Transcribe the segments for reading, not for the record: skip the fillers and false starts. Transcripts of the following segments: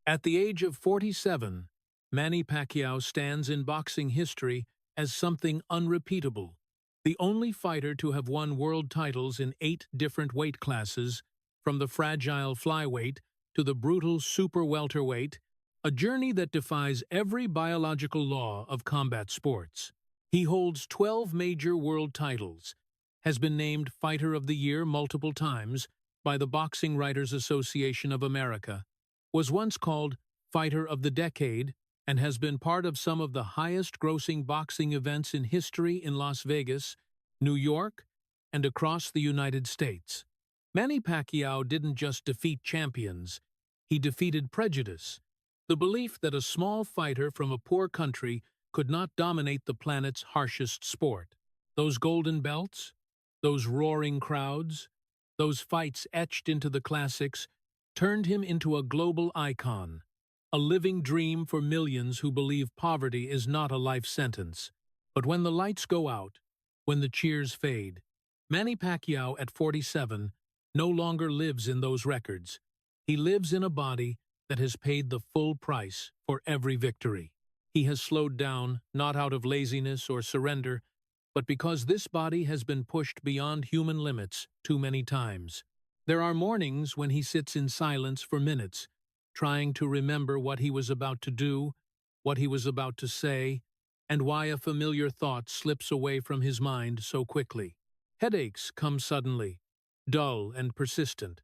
At the age of 47, Manny Pacquiao stands in boxing history as something unrepeatable. The only fighter to have won world titles in 8 different weight classes, from the fragile flyweight to the brutal super welterweight, a journey that defies every biological law of combat sports. He holds 12 major world titles, has been named Fighter of the Year multiple times by the Boxing Writers Association of America, was once called Fighter of the Decade, and has been part of some of the highest-grossing boxing events in history in Las Vegas, New York, and across the United States. Manny Pacquiao didn't just defeat champions, he defeated prejudice, the belief that a small fighter from a poor country could not dominate the planet's harshest sport. Those golden belts, those roaring crowds, those fights etched into the classics turned him into a global icon, a living dream for millions who believe poverty is not a life sentence. But when the lights go out, when the cheers fade, Manny Pacquiao at 47 no longer lives in those records. He lives in a body that has paid the full price for every victory. He has slowed down, not out of laziness or surrender, but because this body has been pushed beyond human limits too many times. There are mornings when he sits in silence for minutes, trying to remember what he was about to do, what he was about to say, and why a familiar thought slips away from his mind so quickly. Headaches come suddenly, dull and persistent,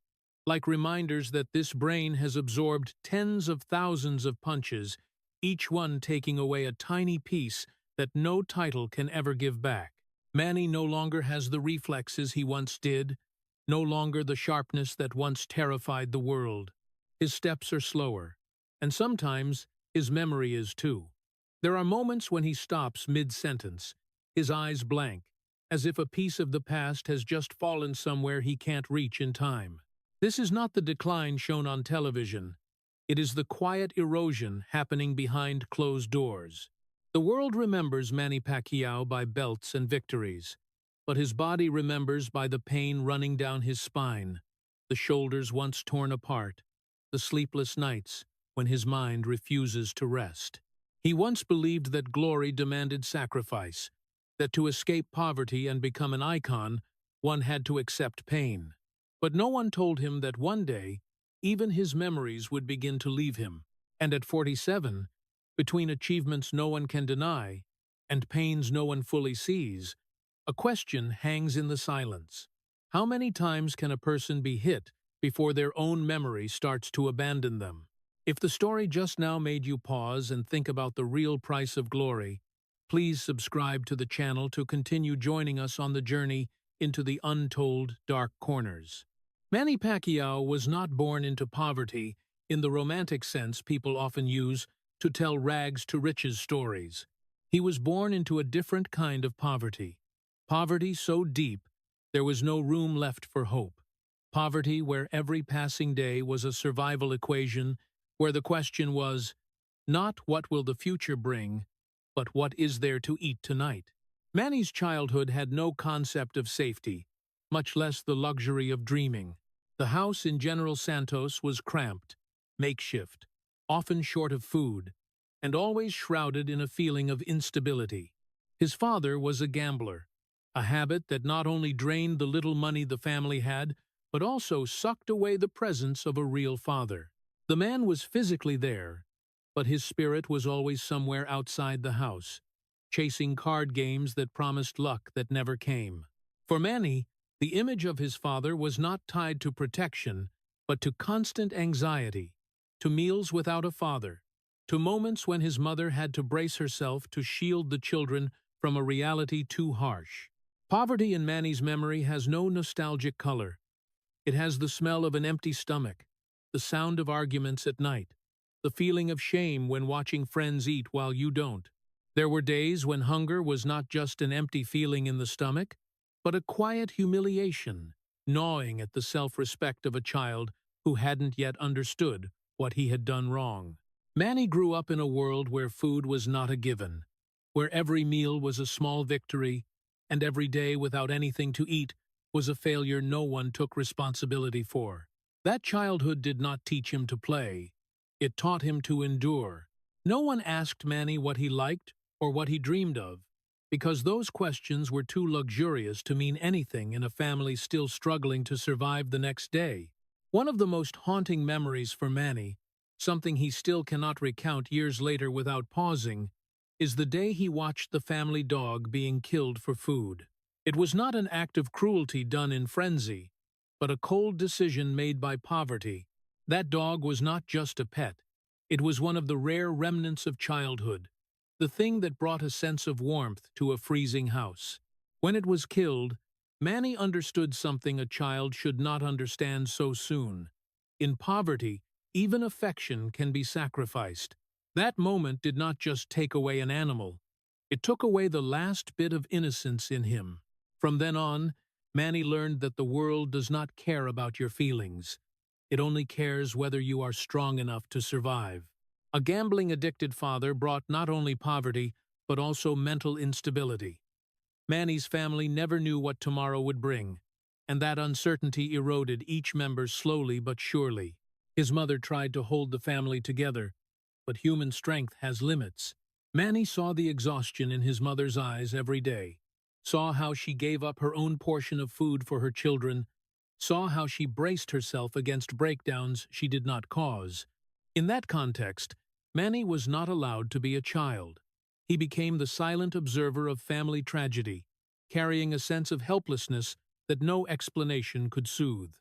like reminders that this brain has absorbed tens of thousands of punches, each one taking away a tiny piece that no title can ever give back. Manny no longer has the reflexes he once did, no longer the sharpness that once terrified the world. His steps are slower, and sometimes his memory is too. There are moments when he stops mid-sentence, his eyes blank, as if a piece of the past has just fallen somewhere he can't reach in time. This is not the decline shown on television. It is the quiet erosion happening behind closed doors. The world remembers Manny Pacquiao by belts and victories, but his body remembers by the pain running down his spine, the shoulders once torn apart, the sleepless nights when his mind refuses to rest. He once believed that glory demanded sacrifice, that to escape poverty and become an icon, one had to accept pain. But no one told him that one day, even his memories would begin to leave him. And at 47, between achievements no one can deny and pains no one fully sees, a question hangs in the silence. How many times can a person be hit before their own memory starts to abandon them? If the story just now made you pause and think about the real price of glory, please subscribe to the channel to continue joining us on the journey into the untold dark corners. Manny Pacquiao was not born into poverty in the romantic sense people often use to tell rags to riches stories. He was born into a different kind of poverty. Poverty so deep, there was no room left for hope. Poverty where every passing day was a survival equation, where the question was, not what will the future bring, but what is there to eat tonight? Manny's childhood had no concept of safety, much less the luxury of dreaming. The house in General Santos was cramped, makeshift, often short of food, and always shrouded in a feeling of instability. His father was a gambler, a habit that not only drained the little money the family had, but also sucked away the presence of a real father. The man was physically there, but his spirit was always somewhere outside the house, chasing card games that promised luck that never came. For Manny, the image of his father was not tied to protection, but to constant anxiety, to meals without a father, to moments when his mother had to brace herself to shield the children from a reality too harsh. Poverty in Manny's memory has no nostalgic color. It has the smell of an empty stomach, the sound of arguments at night, the feeling of shame when watching friends eat while you don't. There were days when hunger was not just an empty feeling in the stomach, but a quiet humiliation, gnawing at the self-respect of a child who hadn't yet understood what he had done wrong. Manny grew up in a world where food was not a given, where every meal was a small victory, and every day without anything to eat was a failure no one took responsibility for. That childhood did not teach him to play. It taught him to endure. No one asked Manny what he liked or what he dreamed of, because those questions were too luxurious to mean anything in a family still struggling to survive the next day. One of the most haunting memories for Manny, something he still cannot recount years later without pausing, is the day he watched the family dog being killed for food. It was not an act of cruelty done in frenzy, but a cold decision made by poverty. That dog was not just a pet. It was one of the rare remnants of childhood, the thing that brought a sense of warmth to a freezing house. When it was killed, Manny understood something a child should not understand so soon. In poverty, even affection can be sacrificed. That moment did not just take away an animal. It took away the last bit of innocence in him. From then on, Manny learned that the world does not care about your feelings. It only cares whether you are strong enough to survive. A gambling-addicted father brought not only poverty, but also mental instability. Manny's family never knew what tomorrow would bring, and that uncertainty eroded each member slowly but surely. His mother tried to hold the family together, but human strength has limits. Manny saw the exhaustion in his mother's eyes every day, saw how she gave up her own portion of food for her children, saw how she braced herself against breakdowns she did not cause. In that context, Manny was not allowed to be a child. He became the silent observer of family tragedy, carrying a sense of helplessness that no explanation could soothe.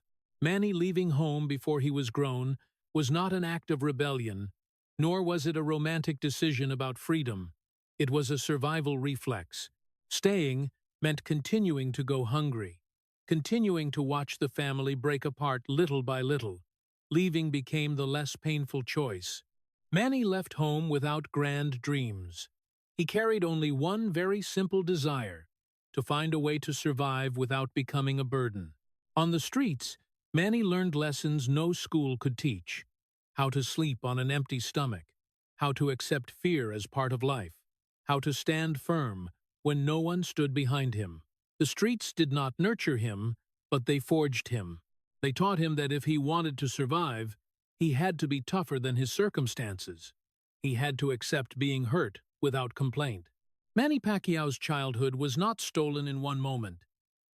Manny leaving home before he was grown was not an act of rebellion, nor was it a romantic decision about freedom. It was a survival reflex. Staying meant continuing to go hungry, continuing to watch the family break apart little by little. Leaving became the less painful choice. Manny left home without grand dreams. He carried only one very simple desire: to find a way to survive without becoming a burden. On the streets, Manny learned lessons no school could teach: how to sleep on an empty stomach, how to accept fear as part of life, how to stand firm when no one stood behind him. The streets did not nurture him, but they forged him. They taught him that if he wanted to survive, he had to be tougher than his circumstances. He had to accept being hurt without complaint. Manny Pacquiao's childhood was not stolen in one moment.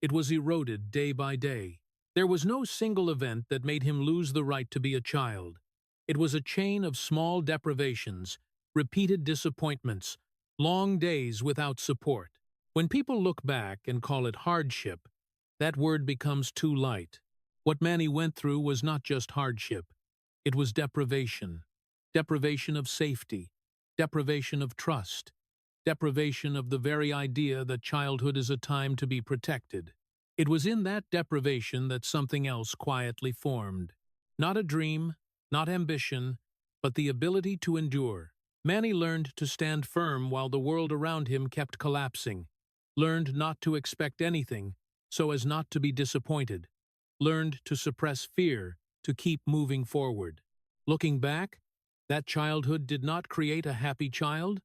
It was eroded day by day. There was no single event that made him lose the right to be a child. It was a chain of small deprivations, repeated disappointments, long days without support. When people look back and call it hardship, that word becomes too light. What Manny went through was not just hardship. It was deprivation. Deprivation of safety. Deprivation of trust. Deprivation of the very idea that childhood is a time to be protected. It was in that deprivation that something else quietly formed. Not a dream, not ambition, but the ability to endure. Manny learned to stand firm while the world around him kept collapsing. Learned not to expect anything, so as not to be disappointed. Learned to suppress fear, to keep moving forward. Looking back, that childhood did not create a happy child,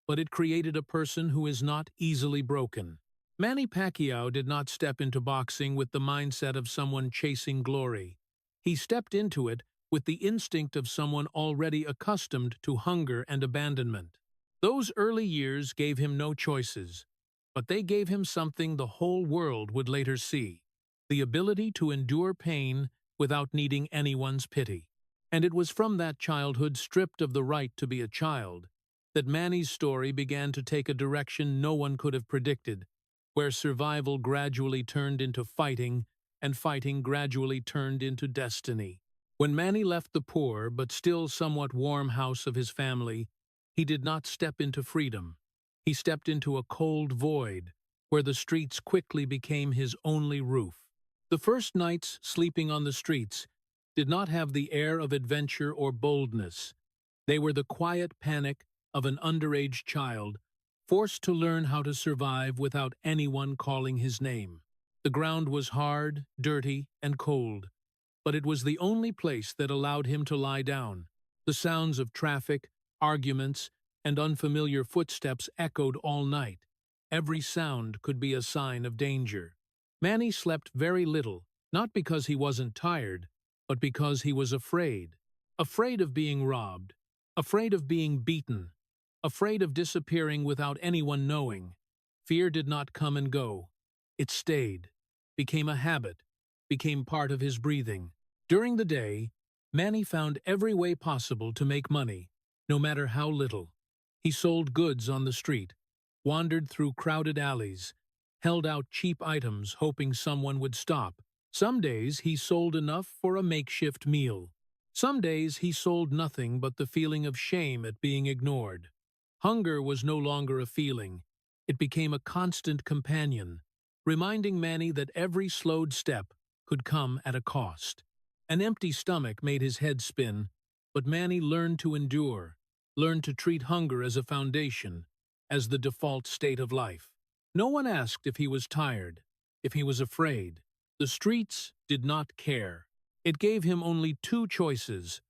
but it created a person who is not easily broken. Manny Pacquiao did not step into boxing with the mindset of someone chasing glory. He stepped into it with the instinct of someone already accustomed to hunger and abandonment. Those early years gave him no choices, but they gave him something the whole world would later see: the ability to endure pain without needing anyone's pity. And it was from that childhood stripped of the right to be a child that Manny's story began to take a direction no one could have predicted, where survival gradually turned into fighting, and fighting gradually turned into destiny. When Manny left the poor but still somewhat warm house of his family, he did not step into freedom. He stepped into a cold void, where the streets quickly became his only roof. The first nights sleeping on the streets did not have the air of adventure or boldness. They were the quiet panic of an underage child, forced to learn how to survive without anyone calling his name. The ground was hard, dirty, and cold, but it was the only place that allowed him to lie down. The sounds of traffic, arguments, and unfamiliar footsteps echoed all night. Every sound could be a sign of danger. Manny slept very little, not because he wasn't tired, but because he was afraid. Afraid of being robbed, afraid of being beaten, afraid of disappearing without anyone knowing. Fear did not come and go. It stayed, became a habit, became part of his breathing. During the day, Manny found every way possible to make money, no matter how little. He sold goods on the street, wandered through crowded alleys, held out cheap items hoping someone would stop. Some days he sold enough for a makeshift meal. Some days he sold nothing but the feeling of shame at being ignored. Hunger was no longer a feeling. It became a constant companion, reminding Manny that every slowed step could come at a cost. An empty stomach made his head spin, but Manny learned to endure, learned to treat hunger as a foundation, as the default state of life. No one asked if he was tired, if he was afraid. The streets did not care. It gave him only two choices: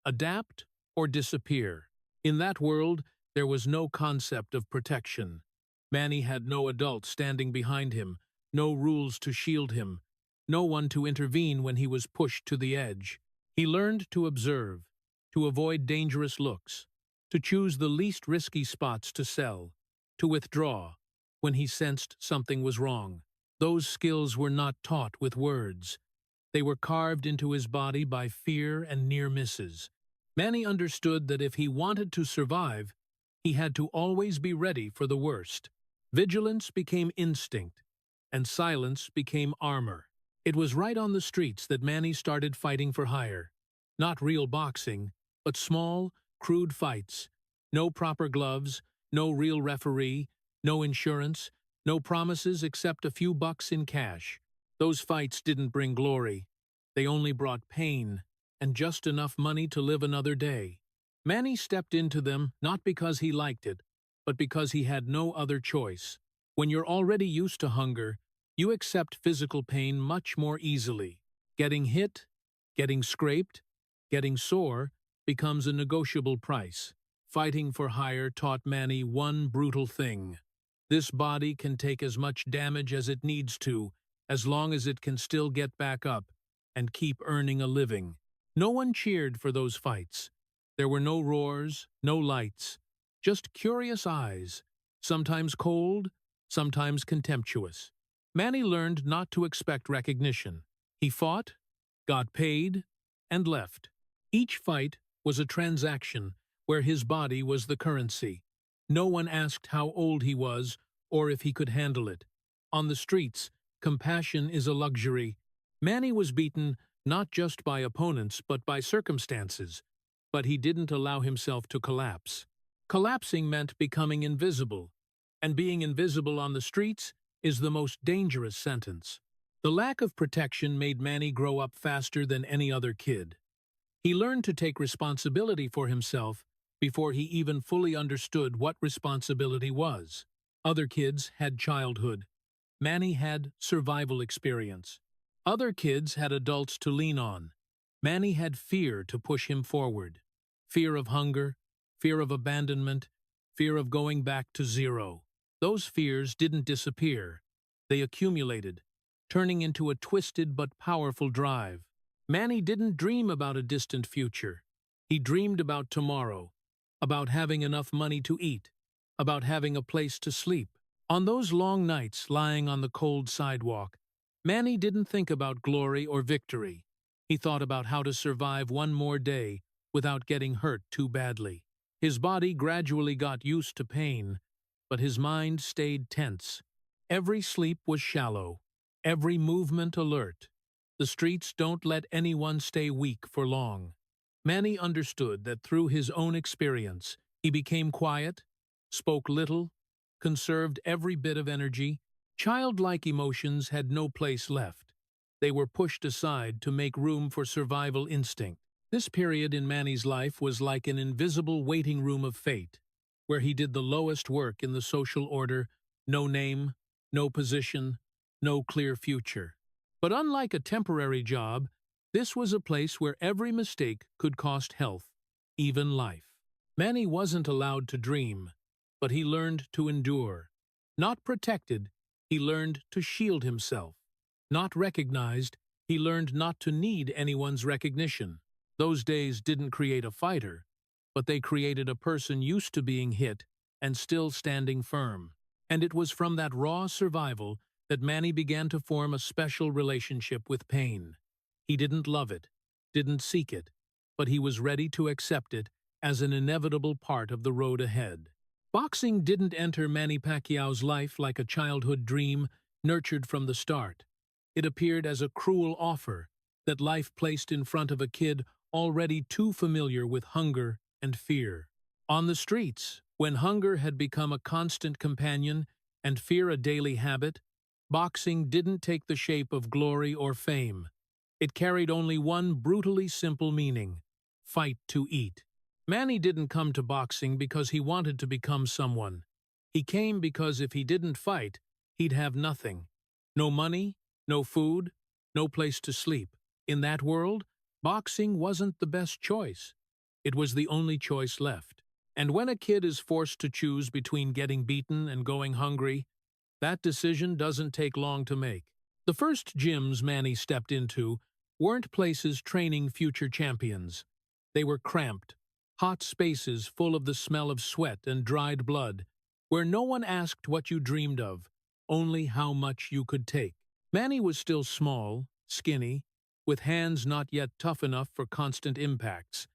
adapt or disappear. In that world, there was no concept of protection. Manny had no adult standing behind him, no rules to shield him, no one to intervene when he was pushed to the edge. He learned to observe, to avoid dangerous looks, to choose the least risky spots to sell, to withdraw when he sensed something was wrong. Those skills were not taught with words. They were carved into his body by fear and near misses. Manny understood that if he wanted to survive, he had to always be ready for the worst. Vigilance became instinct, and silence became armor. It was right on the streets that Manny started fighting for hire. Not real boxing, but small, crude fights. No proper gloves, no real referee, no insurance, no promises except a few bucks in cash. Those fights didn't bring glory. They only brought pain, and just enough money to live another day. Manny stepped into them not because he liked it, but because he had no other choice. When you're already used to hunger, you accept physical pain much more easily. Getting hit, getting scraped, getting sore becomes a negotiable price. Fighting for hire taught Manny one brutal thing: this body can take as much damage as it needs to, as long as it can still get back up and keep earning a living. No one cheered for those fights. There were no roars, no lights, just curious eyes, sometimes cold, sometimes contemptuous. Manny learned not to expect recognition. He fought, got paid, and left. Each fight was a transaction where his body was the currency. No one asked how old he was or if he could handle it. On the streets, compassion is a luxury. Manny was beaten not just by opponents but by circumstances, but he didn't allow himself to collapse. Collapsing meant becoming invisible, and being invisible on the streets is the most dangerous sentence. The lack of protection made Manny grow up faster than any other kid. He learned to take responsibility for himself before he even fully understood what responsibility was. Other kids had childhood. Manny had survival experience. Other kids had adults to lean on. Manny had fear to push him forward. Fear of hunger, fear of abandonment, fear of going back to zero. Those fears didn't disappear. They accumulated, turning into a twisted but powerful drive. Manny didn't dream about a distant future. He dreamed about tomorrow, about having enough money to eat, about having a place to sleep. On those long nights lying on the cold sidewalk, Manny didn't think about glory or victory. He thought about how to survive one more day without getting hurt too badly. His body gradually got used to pain, but his mind stayed tense. Every sleep was shallow, every movement alert. The streets don't let anyone stay weak for long. Manny understood that through his own experience, he became quiet, spoke little, conserved every bit of energy. Childlike emotions had no place left. They were pushed aside to make room for survival instinct. This period in Manny's life was like an invisible waiting room of fate, where he did the lowest work in the social order: no name, no position, no clear future. But unlike a temporary job, this was a place where every mistake could cost health, even life. Manny wasn't allowed to dream, but he learned to endure. Not protected, he learned to shield himself. Not recognized, he learned not to need anyone's recognition. Those days didn't create a fighter, but they created a person used to being hit and still standing firm. And it was from that raw survival that Manny began to form a special relationship with pain. He didn't love it, didn't seek it, but he was ready to accept it as an inevitable part of the road ahead. Boxing didn't enter Manny Pacquiao's life like a childhood dream nurtured from the start. It appeared as a cruel offer that life placed in front of a kid already too familiar with hunger and fear. On the streets, when hunger had become a constant companion and fear a daily habit, boxing didn't take the shape of glory or fame. It carried only one brutally simple meaning: fight to eat. Manny didn't come to boxing because he wanted to become someone. He came because if he didn't fight, he'd have nothing. No money, no food, no place to sleep. In that world, boxing wasn't the best choice. It was the only choice left. And when a kid is forced to choose between getting beaten and going hungry, that decision doesn't take long to make. The first gyms Manny stepped into weren't places training future champions. They were cramped, hot spaces full of the smell of sweat and dried blood, where no one asked what you dreamed of, only how much you could take. Manny was still small, skinny, with hands not yet tough enough for constant impacts.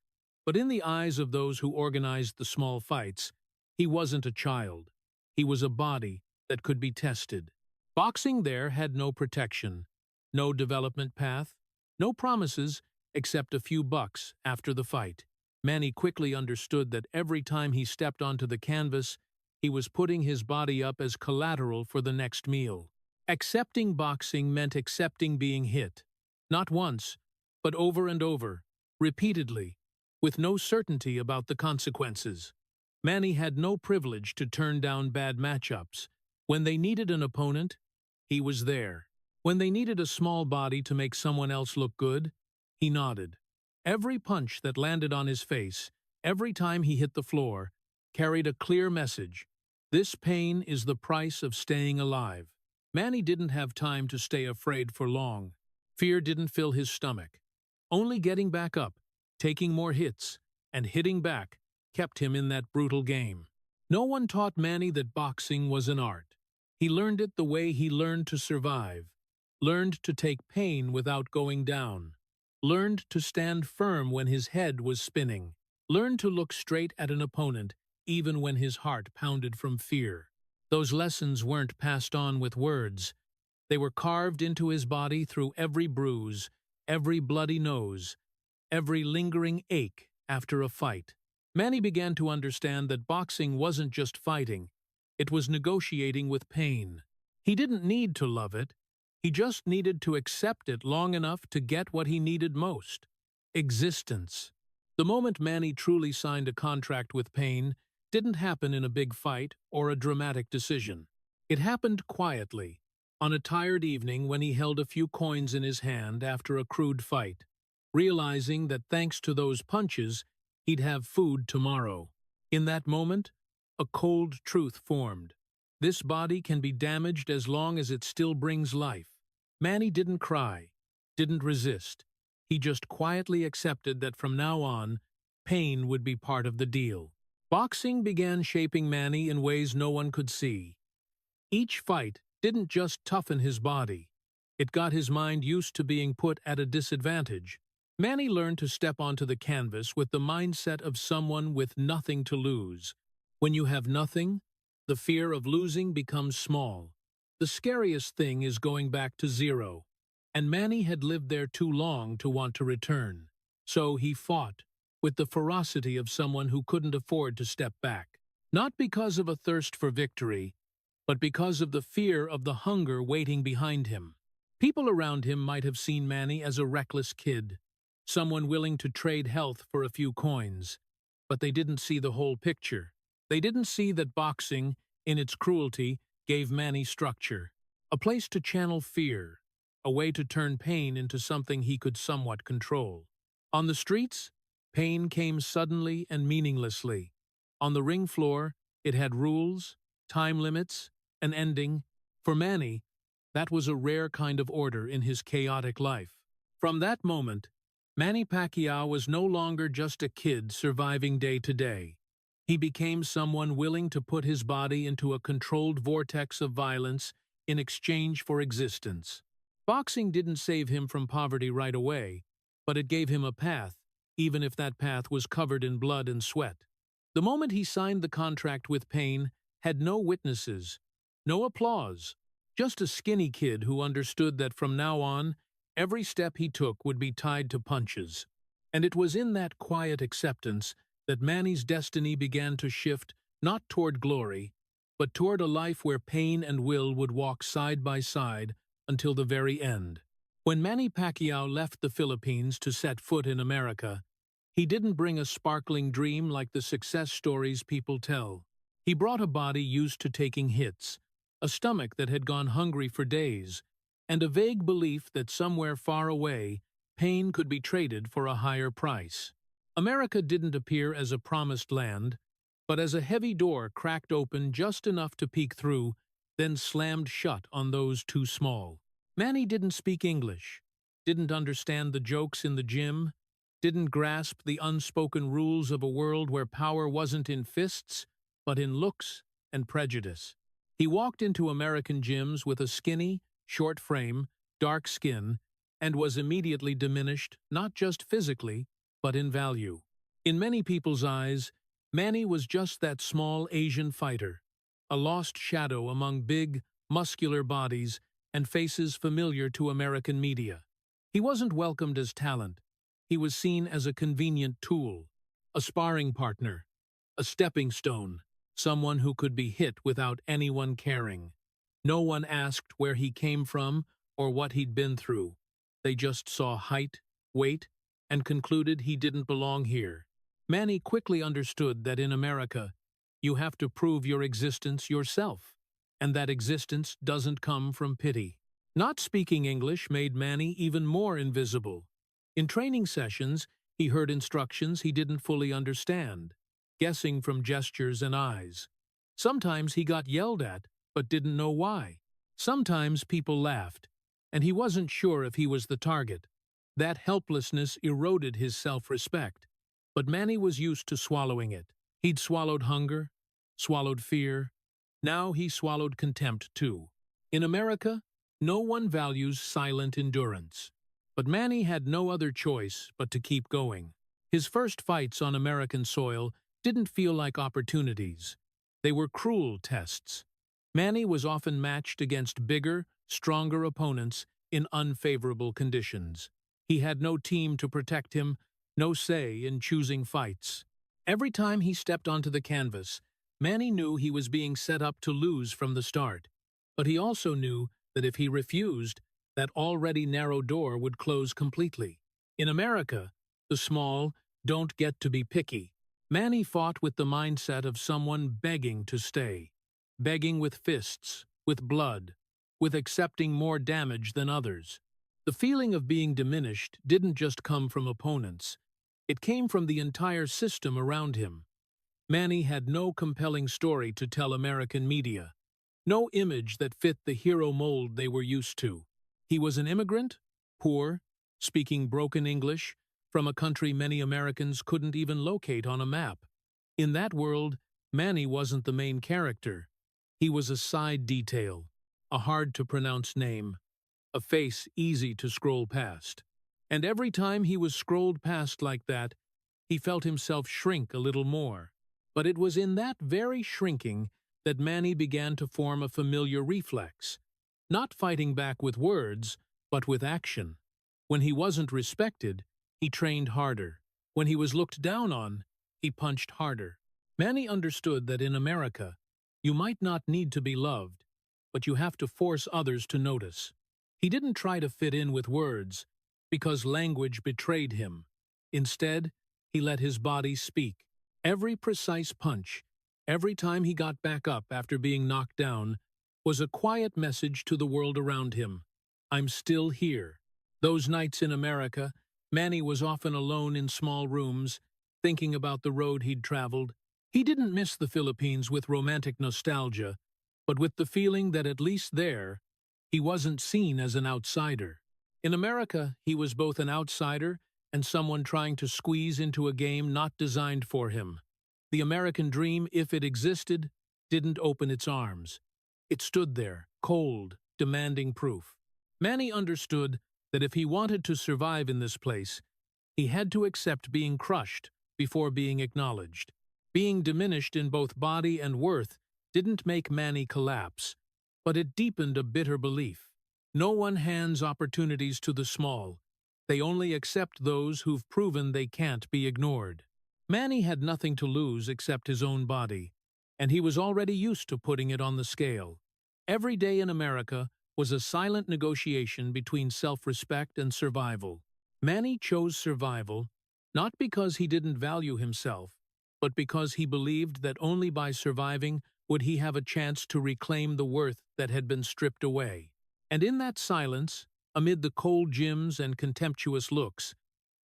But in the eyes of those who organized the small fights, he wasn't a child. He was a body that could be tested. Boxing there had no protection, no development path, no promises except a few bucks after the fight. Manny quickly understood that every time he stepped onto the canvas, he was putting his body up as collateral for the next meal. Accepting boxing meant accepting being hit. Not once, but over and over, repeatedly, with no certainty about the consequences. Manny had no privilege to turn down bad matchups. When they needed an opponent, he was there. When they needed a small body to make someone else look good, he nodded. Every punch that landed on his face, every time he hit the floor, carried a clear message. This pain is the price of staying alive. Manny didn't have time to stay afraid for long. Fear didn't fill his stomach. Only getting back up, taking more hits, and hitting back kept him in that brutal game. No one taught Manny that boxing was an art. He learned it the way he learned to survive, learned to take pain without going down, learned to stand firm when his head was spinning, learned to look straight at an opponent even when his heart pounded from fear. Those lessons weren't passed on with words. They were carved into his body through every bruise, every bloody nose, every lingering ache after a fight. Manny began to understand that boxing wasn't just fighting, it was negotiating with pain. He didn't need to love it, he just needed to accept it long enough to get what he needed most: existence. The moment Manny truly signed a contract with pain didn't happen in a big fight or a dramatic decision. It happened quietly, on a tired evening when he held a few coins in his hand after a crude fight, realizing that thanks to those punches, he'd have food tomorrow. In that moment, a cold truth formed. This body can be damaged as long as it still brings life. Manny didn't cry, didn't resist. He just quietly accepted that from now on, pain would be part of the deal. Boxing began shaping Manny in ways no one could see. Each fight didn't just toughen his body. It got his mind used to being put at a disadvantage. Manny learned to step onto the canvas with the mindset of someone with nothing to lose. When you have nothing, the fear of losing becomes small. The scariest thing is going back to zero. And Manny had lived there too long to want to return. So he fought, with the ferocity of someone who couldn't afford to step back. Not because of a thirst for victory, but because of the fear of the hunger waiting behind him. People around him might have seen Manny as a reckless kid, someone willing to trade health for a few coins. But they didn't see the whole picture. They didn't see that boxing, in its cruelty, gave Manny structure, a place to channel fear, a way to turn pain into something he could somewhat control. On the streets, pain came suddenly and meaninglessly. On the ring floor, it had rules, time limits, an ending. For Manny, that was a rare kind of order in his chaotic life. From that moment, Manny Pacquiao was no longer just a kid surviving day to day. He became someone willing to put his body into a controlled vortex of violence in exchange for existence. Boxing didn't save him from poverty right away, but it gave him a path, even if that path was covered in blood and sweat. The moment he signed the contract with pain had no witnesses, no applause, just a skinny kid who understood that from now on, every step he took would be tied to punches. And it was in that quiet acceptance that Manny's destiny began to shift not toward glory, but toward a life where pain and will would walk side by side until the very end. When Manny Pacquiao left the Philippines to set foot in America, he didn't bring a sparkling dream like the success stories people tell. He brought a body used to taking hits, a stomach that had gone hungry for days, and a vague belief that somewhere far away, pain could be traded for a higher price. America didn't appear as a promised land, but as a heavy door cracked open just enough to peek through, then slammed shut on those too small. Manny didn't speak English, didn't understand the jokes in the gym, didn't grasp the unspoken rules of a world where power wasn't in fists, but in looks and prejudice. He walked into American gyms with a skinny, short frame, dark skin, and was immediately diminished not just physically, but in value. In many people's eyes, Manny was just that small Asian fighter, a lost shadow among big, muscular bodies and faces familiar to American media. He wasn't welcomed as talent. He was seen as a convenient tool, a sparring partner, a stepping stone, someone who could be hit without anyone caring. No one asked where he came from or what he'd been through. They just saw height, weight, and concluded he didn't belong here. Manny quickly understood that in America, you have to prove your existence yourself, and that existence doesn't come from pity. Not speaking English made Manny even more invisible. In training sessions, he heard instructions he didn't fully understand, guessing from gestures and eyes. Sometimes he got yelled at, but didn't know why. Sometimes people laughed, and he wasn't sure if he was the target. That helplessness eroded his self-respect, but Manny was used to swallowing it. He'd swallowed hunger, swallowed fear. Now he swallowed contempt too. In America, no one values silent endurance. But Manny had no other choice but to keep going. His first fights on American soil didn't feel like opportunities. They were cruel tests. Manny was often matched against bigger, stronger opponents in unfavorable conditions. He had no team to protect him, no say in choosing fights. Every time he stepped onto the canvas, Manny knew he was being set up to lose from the start. But he also knew that if he refused, that already narrow door would close completely. In America, the small don't get to be picky. Manny fought with the mindset of someone begging to stay. Begging with fists, with blood, with accepting more damage than others. The feeling of being diminished didn't just come from opponents. It came from the entire system around him. Manny had no compelling story to tell American media. No image that fit the hero mold they were used to. He was an immigrant, poor, speaking broken English, from a country many Americans couldn't even locate on a map. In that world, Manny wasn't the main character. He was a side detail, a hard-to-pronounce name, a face easy to scroll past. And every time he was scrolled past like that, he felt himself shrink a little more. But it was in that very shrinking that Manny began to form a familiar reflex. Not fighting back with words, but with action. When he wasn't respected, he trained harder. When he was looked down on, he punched harder. Manny understood that in America, you might not need to be loved, but you have to force others to notice. He didn't try to fit in with words, because language betrayed him. Instead, he let his body speak. Every precise punch, every time he got back up after being knocked down, was a quiet message to the world around him. I'm still here. Those nights in America, Manny was often alone in small rooms, thinking about the road he'd traveled. He didn't miss the Philippines with romantic nostalgia, but with the feeling that at least there, he wasn't seen as an outsider. In America, he was both an outsider and someone trying to squeeze into a game not designed for him. The American dream, if it existed, didn't open its arms. It stood there, cold, demanding proof. Manny understood that if he wanted to survive in this place, he had to accept being crushed before being acknowledged. Being diminished in both body and worth didn't make Manny collapse, but it deepened a bitter belief. No one hands opportunities to the small. They only accept those who've proven they can't be ignored. Manny had nothing to lose except his own body, and he was already used to putting it on the scale. Every day in America was a silent negotiation between self-respect and survival. Manny chose survival, not because he didn't value himself, but because he believed that only by surviving would he have a chance to reclaim the worth that had been stripped away. And in that silence, amid the cold gyms and contemptuous looks,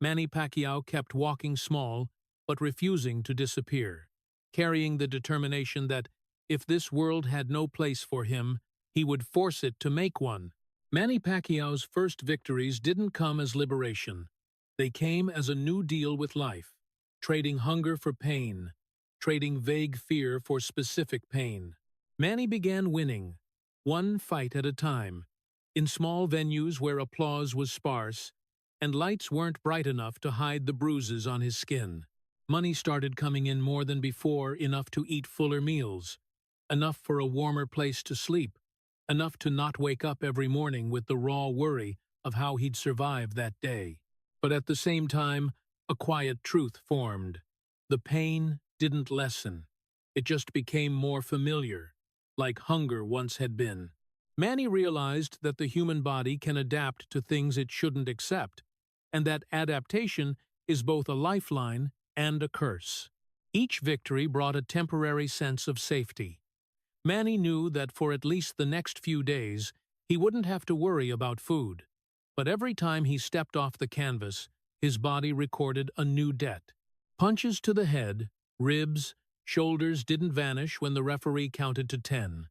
Manny Pacquiao kept walking small, but refusing to disappear, carrying the determination that, if this world had no place for him, he would force it to make one. Manny Pacquiao's first victories didn't come as liberation. They came as a new deal with life, trading hunger for pain, trading vague fear for specific pain. Manny began winning, one fight at a time, in small venues where applause was sparse, and lights weren't bright enough to hide the bruises on his skin. Money started coming in more than before, enough to eat fuller meals, enough for a warmer place to sleep, enough to not wake up every morning with the raw worry of how he'd survive that day. But at the same time, a quiet truth formed. The pain didn't lessen. It just became more familiar, like hunger once had been. Manny realized that the human body can adapt to things it shouldn't accept, and that adaptation is both a lifeline and a curse. Each victory brought a temporary sense of safety. Manny knew that for at least the next few days, he wouldn't have to worry about food. But every time he stepped off the canvas, his body recorded a new debt. Punches to the head, ribs, shoulders didn't vanish when the referee counted to 10.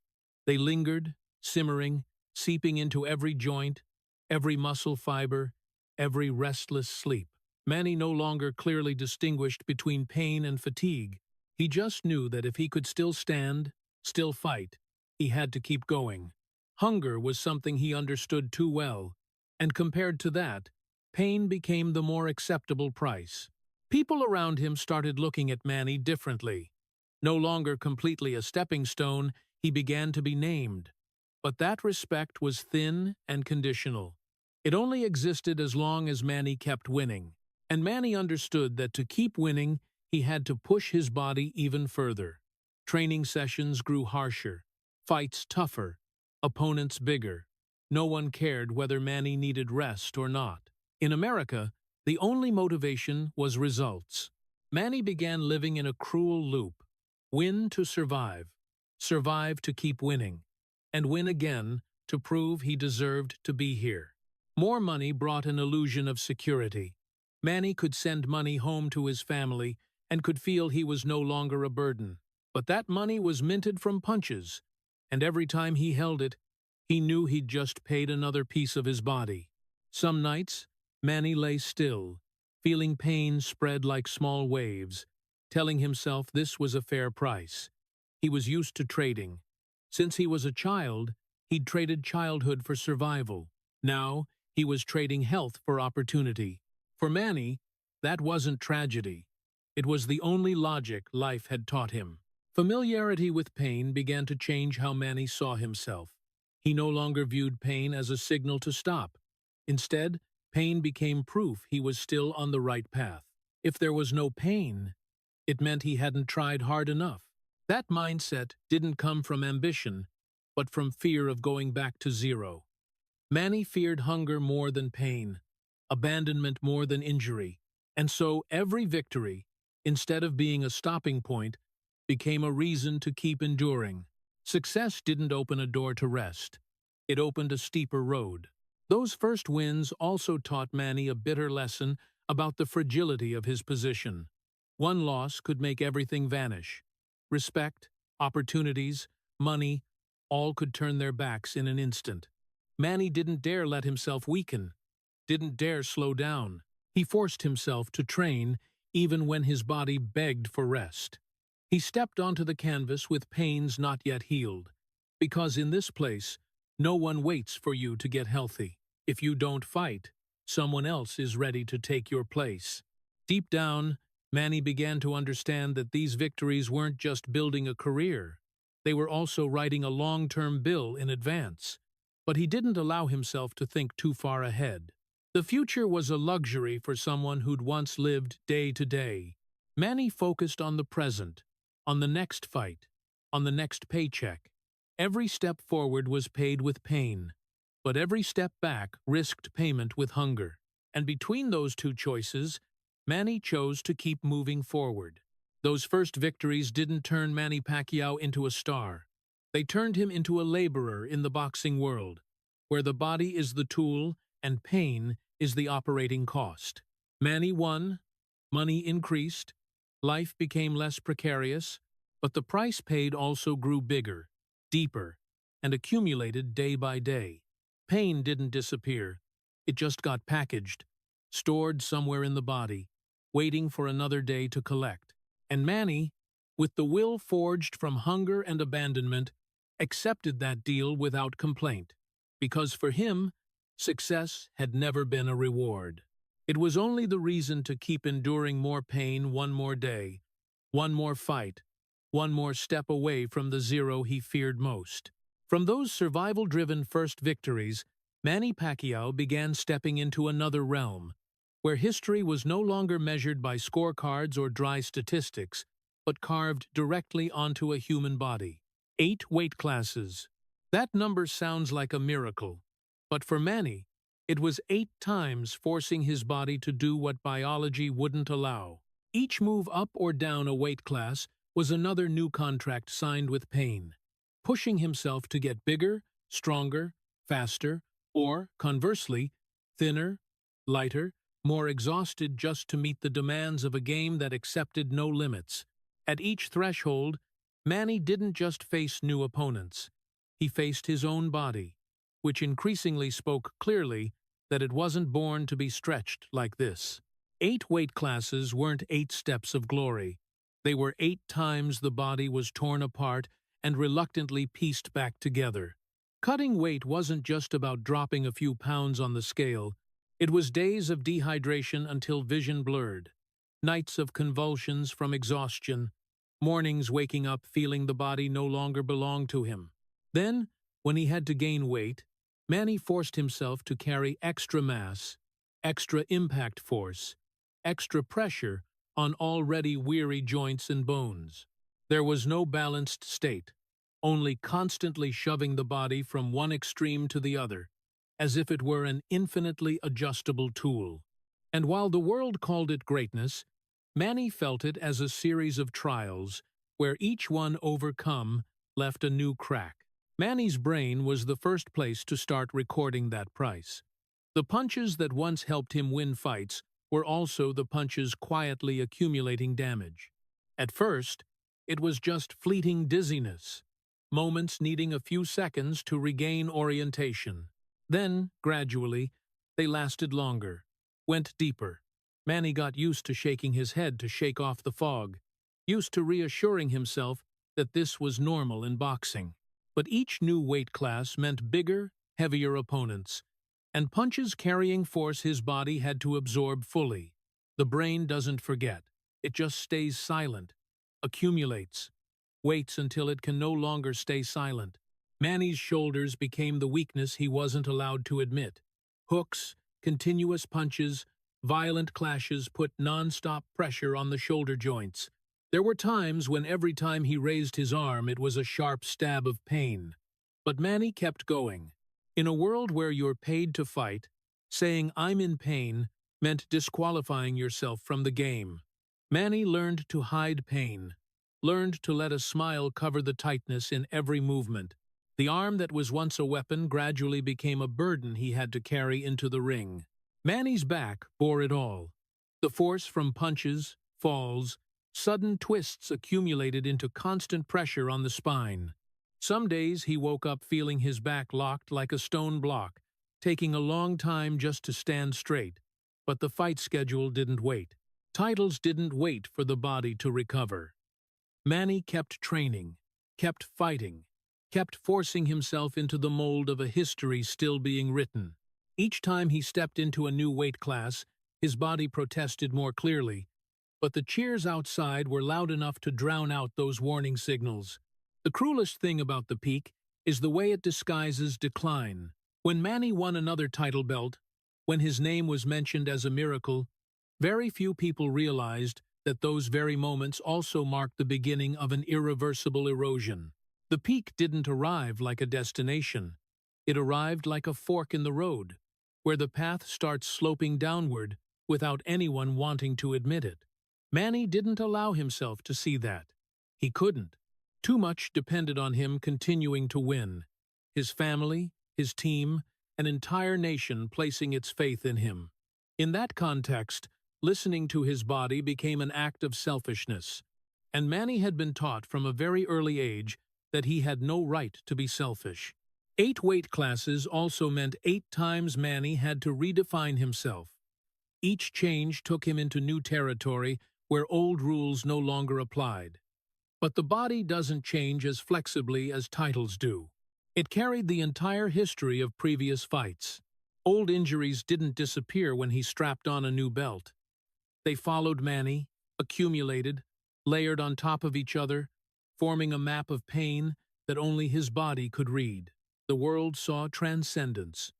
They lingered, simmering, seeping into every joint, every muscle fiber, every restless sleep. Manny no longer clearly distinguished between pain and fatigue. He just knew that if he could still stand, still fight, he had to keep going. Hunger was something he understood too well, and compared to that, pain became the more acceptable price. People around him started looking at Manny differently. No longer completely a stepping stone, he began to be named. But that respect was thin and conditional. It only existed as long as Manny kept winning. And Manny understood that to keep winning, he had to push his body even further. Training sessions grew harsher, fights tougher, opponents bigger. No one cared whether Manny needed rest or not. In America, the only motivation was results. Manny began living in a cruel loop. Win to survive, survive to keep winning, and win again to prove he deserved to be here. More money brought an illusion of security. Manny could send money home to his family and could feel he was no longer a burden. But that money was minted from punches, and every time he held it, he knew he'd just paid another piece of his body. Some nights, Manny lay still, feeling pain spread like small waves, telling himself this was a fair price. He was used to trading. Since he was a child, he'd traded childhood for survival. Now, he was trading health for opportunity. For Manny, that wasn't tragedy. It was the only logic life had taught him. Familiarity with pain began to change how Manny saw himself. He no longer viewed pain as a signal to stop. Instead, pain became proof he was still on the right path. If there was no pain, it meant he hadn't tried hard enough. That mindset didn't come from ambition, but from fear of going back to zero. Manny feared hunger more than pain, abandonment more than injury, and so every victory, instead of being a stopping point, became a reason to keep enduring. Success didn't open a door to rest. It opened a steeper road. Those first wins also taught Manny a bitter lesson about the fragility of his position. One loss could make everything vanish. Respect, opportunities, money, all could turn their backs in an instant. Manny didn't dare let himself weaken, didn't dare slow down. He forced himself to train even when his body begged for rest. He stepped onto the canvas with pains not yet healed, because in this place, no one waits for you to get healthy. If you don't fight, someone else is ready to take your place. Deep down, Manny began to understand that these victories weren't just building a career. They were also writing a long-term bill in advance. But he didn't allow himself to think too far ahead. The future was a luxury for someone who'd once lived day to day. Manny focused on the present, on the next fight, on the next paycheck. Every step forward was paid with pain, but every step back risked payment with hunger. And between those two choices, Manny chose to keep moving forward. Those first victories didn't turn Manny Pacquiao into a star. They turned him into a laborer in the boxing world, where the body is the tool and pain is the operating cost. Manny won, money increased, life became less precarious, but the price paid also grew bigger, deeper, and accumulated day by day. Pain didn't disappear. It just got packaged, stored somewhere in the body, waiting for another day to collect. And Manny, with the will forged from hunger and abandonment, accepted that deal without complaint, because for him, success had never been a reward. It was only the reason to keep enduring more pain one more day, one more fight, one more step away from the zero he feared most. From those survival-driven first victories, Manny Pacquiao began stepping into another realm, where history was no longer measured by scorecards or dry statistics, but carved directly onto a human body. 8 weight classes. That number sounds like a miracle, but for Manny, it was 8 times forcing his body to do what biology wouldn't allow. Each move up or down a weight class was another new contract signed with pain, pushing himself to get bigger, stronger, faster, or, conversely, thinner, lighter, more exhausted just to meet the demands of a game that accepted no limits. At each threshold, Manny didn't just face new opponents. He faced his own body, which increasingly spoke clearly that it wasn't born to be stretched like this. 8 weight classes weren't 8 steps of glory. They were 8 times the body was torn apart and reluctantly pieced back together. Cutting weight wasn't just about dropping a few pounds on the scale. It was days of dehydration until vision blurred, nights of convulsions from exhaustion, mornings waking up feeling the body no longer belonged to him. Then, when he had to gain weight, Manny forced himself to carry extra mass, extra impact force, extra pressure on already weary joints and bones. There was no balanced state, only constantly shoving the body from one extreme to the other, as if it were an infinitely adjustable tool. And while the world called it greatness, Manny felt it as a series of trials where each one overcome left a new crack. Manny's brain was the first place to start recording that price. The punches that once helped him win fights were also the punches quietly accumulating damage. At first, it was just fleeting dizziness, moments needing a few seconds to regain orientation. Then, gradually, they lasted longer, went deeper. Manny got used to shaking his head to shake off the fog, used to reassuring himself that this was normal in boxing. But each new weight class meant bigger, heavier opponents, and punches carrying force his body had to absorb fully. The brain doesn't forget. It just stays silent, accumulates, waits until it can no longer stay silent. Manny's shoulders became the weakness he wasn't allowed to admit. Hooks, continuous punches, violent clashes put non-stop pressure on the shoulder joints. There were times when every time he raised his arm it was a sharp stab of pain. But Manny kept going. In a world where you're paid to fight, saying "I'm in pain" meant disqualifying yourself from the game. Manny learned to hide pain, learned to let a smile cover the tightness in every movement. The arm that was once a weapon gradually became a burden he had to carry into the ring. Manny's back bore it all. The force from punches, falls, sudden twists accumulated into constant pressure on the spine. Some days he woke up feeling his back locked like a stone block, taking a long time just to stand straight. But the fight schedule didn't wait. Titles didn't wait for the body to recover. Manny kept training, kept fighting, kept forcing himself into the mold of a history still being written. Each time he stepped into a new weight class, his body protested more clearly, but the cheers outside were loud enough to drown out those warning signals. The cruelest thing about the peak is the way it disguises decline. When Manny won another title belt, when his name was mentioned as a miracle, very few people realized that those very moments also marked the beginning of an irreversible erosion. The peak didn't arrive like a destination. It arrived like a fork in the road, where the path starts sloping downward without anyone wanting to admit it. Manny didn't allow himself to see that. He couldn't. Too much depended on him continuing to win. His family, his team, an entire nation placing its faith in him. In that context, listening to his body became an act of selfishness, and Manny had been taught from a very early age that he had no right to be selfish. 8 weight classes also meant 8 times Manny had to redefine himself. Each change took him into new territory where old rules no longer applied. But the body doesn't change as flexibly as titles do. It carried the entire history of previous fights. Old injuries didn't disappear when he strapped on a new belt. They followed Manny, accumulated, layered on top of each other, forming a map of pain that only his body could read. The world saw transcendence.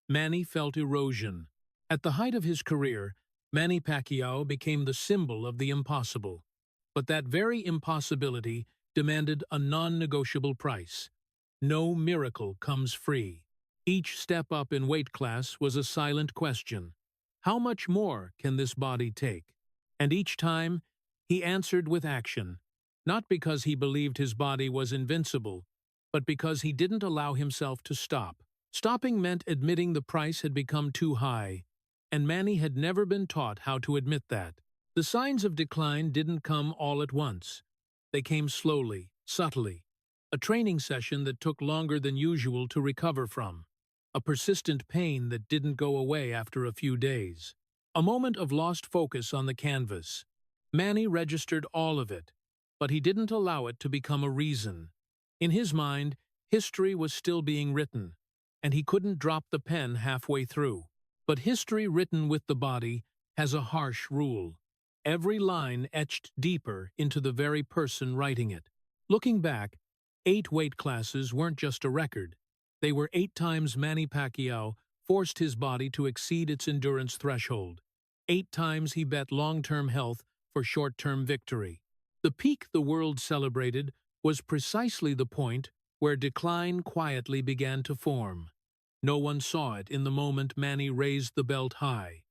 Manny felt erosion. At the height of his career, Manny Pacquiao became the symbol of the impossible. But that very impossibility demanded a non-negotiable price. No miracle comes free. Each step up in weight class was a silent question. How much more can this body take? And each time, he answered with action, not because he believed his body was invincible, but because he didn't allow himself to stop. Stopping meant admitting the price had become too high, and Manny had never been taught how to admit that. The signs of decline didn't come all at once. They came slowly, subtly. A training session that took longer than usual to recover from. A persistent pain that didn't go away after a few days. A moment of lost focus on the canvas. Manny registered all of it, but he didn't allow it to become a reason. In his mind, history was still being written, and he couldn't drop the pen halfway through. But history written with the body has a harsh rule. Every line etched deeper into the very person writing it. Looking back, 8 weight classes weren't just a record. They were 8 times Manny Pacquiao forced his body to exceed its endurance threshold. 8 times he bet long-term health for short-term victory. The peak the world celebrated was precisely the point where decline quietly began to form. No one saw it in the moment Manny raised the belt high,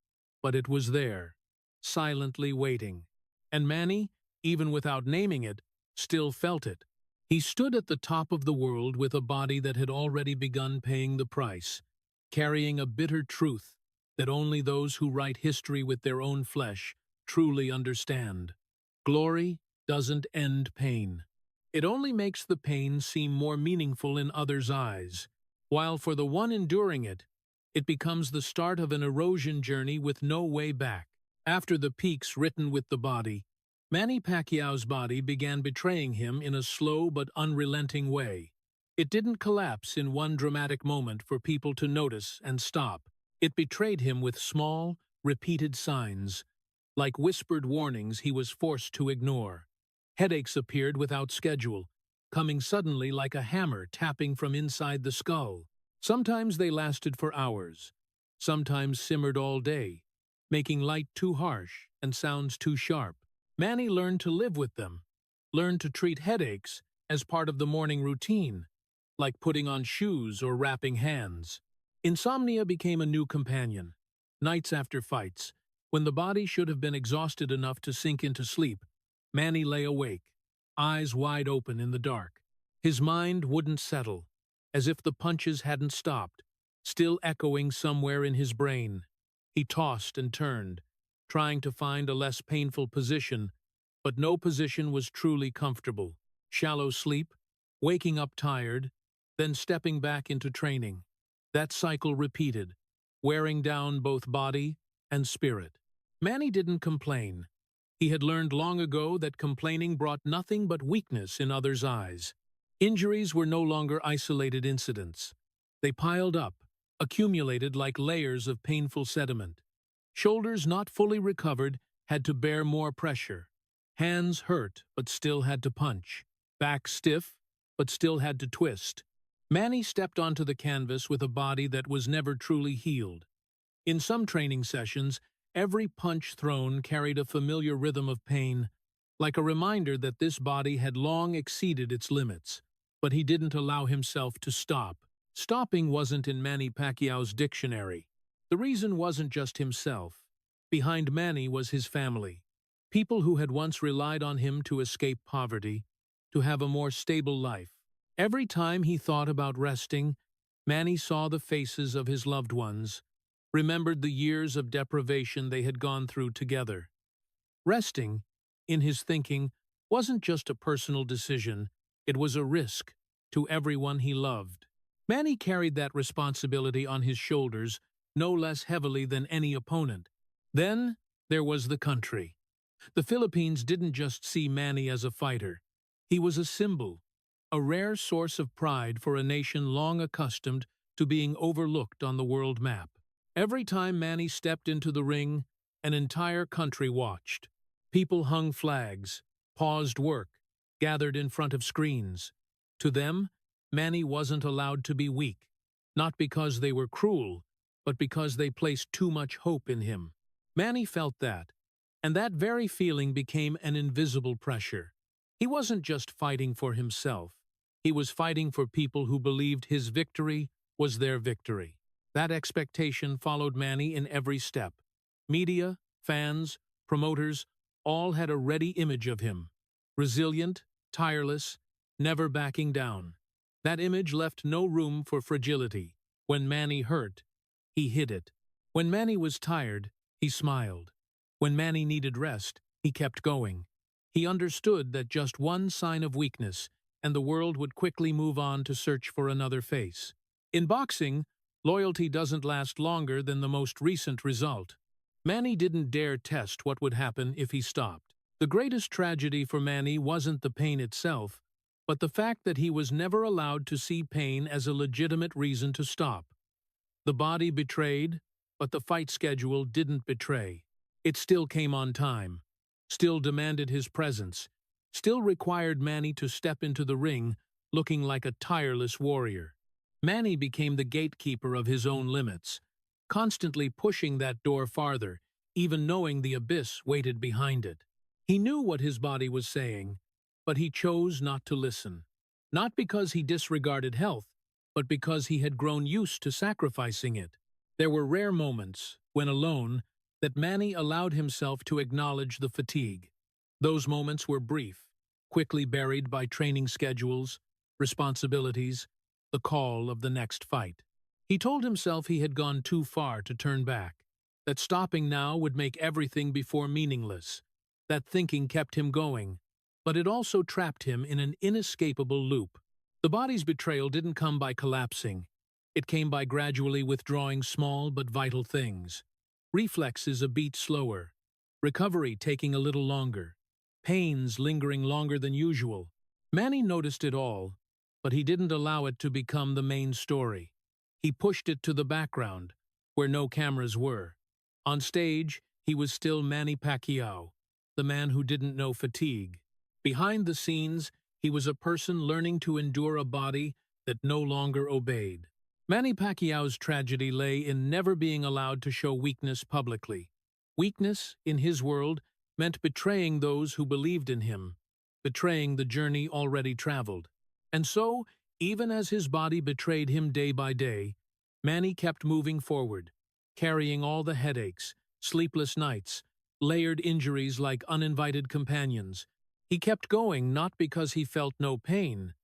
but it was there, silently waiting. And Manny, even without naming it, still felt it. He stood at the top of the world with a body that had already begun paying the price, carrying a bitter truth that only those who write history with their own flesh truly understand. Glory doesn't end pain. It only makes the pain seem more meaningful in others' eyes, while for the one enduring it, it becomes the start of an erosion journey with no way back. After the peaks written with the body, Manny Pacquiao's body began betraying him in a slow but unrelenting way. It didn't collapse in one dramatic moment for people to notice and stop. It betrayed him with small, repeated signs, like whispered warnings he was forced to ignore. Headaches appeared without schedule, coming suddenly like a hammer tapping from inside the skull. Sometimes they lasted for hours, sometimes simmered all day, making light too harsh and sounds too sharp. Manny learned to live with them, learned to treat headaches as part of the morning routine, like putting on shoes or wrapping hands. Insomnia became a new companion. Nights after fights, when the body should have been exhausted enough to sink into sleep, Manny lay awake, eyes wide open in the dark. His mind wouldn't settle, as if the punches hadn't stopped, still echoing somewhere in his brain. He tossed and turned, trying to find a less painful position, but no position was truly comfortable. Shallow sleep, waking up tired, then stepping back into training. That cycle repeated, wearing down both body and spirit. Manny didn't complain. He had learned long ago that complaining brought nothing but weakness in others' eyes. Injuries were no longer isolated incidents. They piled up, accumulated like layers of painful sediment. Shoulders not fully recovered had to bear more pressure. Hands hurt, but still had to punch. Back stiff, but still had to twist. Manny stepped onto the canvas with a body that was never truly healed. In some training sessions, every punch thrown carried a familiar rhythm of pain, like a reminder that this body had long exceeded its limits. But he didn't allow himself to stop. Stopping wasn't in Manny Pacquiao's dictionary. The reason wasn't just himself. Behind Manny was his family. People who had once relied on him to escape poverty, to have a more stable life. Every time he thought about resting, Manny saw the faces of his loved ones, remembered the years of deprivation they had gone through together. Resting, in his thinking, wasn't just a personal decision, it was a risk to everyone he loved. Manny carried that responsibility on his shoulders no less heavily than any opponent. Then there was the country. The Philippines didn't just see Manny as a fighter. He was a symbol, a rare source of pride for a nation long accustomed to being overlooked on the world map. Every time Manny stepped into the ring, an entire country watched. People hung flags, paused work, gathered in front of screens. To them, Manny wasn't allowed to be weak, not because they were cruel, but because they placed too much hope in him. Manny felt that, and that very feeling became an invisible pressure. He wasn't just fighting for himself. He was fighting for people who believed his victory was their victory. That expectation followed Manny in every step. Media, fans, promoters, all had a ready image of him. Resilient, tireless, never backing down. That image left no room for fragility. When Manny hurt, he hid it. When Manny was tired, he smiled. When Manny needed rest, he kept going. He understood that just one sign of weakness, and the world would quickly move on to search for another face. In boxing, loyalty doesn't last longer than the most recent result. Manny didn't dare test what would happen if he stopped. The greatest tragedy for Manny wasn't the pain itself, but the fact that he was never allowed to see pain as a legitimate reason to stop. The body betrayed, but the fight schedule didn't betray. It still came on time, still demanded his presence, still required Manny to step into the ring looking like a tireless warrior. Manny became the gatekeeper of his own limits, constantly pushing that door farther, even knowing the abyss waited behind it. He knew what his body was saying, but he chose not to listen. Not because he disregarded health, but because he had grown used to sacrificing it. There were rare moments, when alone, that Manny allowed himself to acknowledge the fatigue. Those moments were brief, quickly buried by training schedules, responsibilities, the call of the next fight. He told himself he had gone too far to turn back, that stopping now would make everything before meaningless. That thinking kept him going, but it also trapped him in an inescapable loop. The body's betrayal didn't come by collapsing. It came by gradually withdrawing small but vital things. Reflexes a beat slower, recovery taking a little longer, pains lingering longer than usual. Manny noticed it all, but he didn't allow it to become the main story. He pushed it to the background, where no cameras were. On stage, he was still Manny Pacquiao, the man who didn't know fatigue. Behind the scenes, he was a person learning to endure a body that no longer obeyed. Manny Pacquiao's tragedy lay in never being allowed to show weakness publicly. Weakness, in his world, meant betraying those who believed in him, betraying the journey already traveled. And so, even as his body betrayed him day by day, Manny kept moving forward, carrying all the headaches, sleepless nights, layered injuries like uninvited companions. He kept going not because he felt no pain,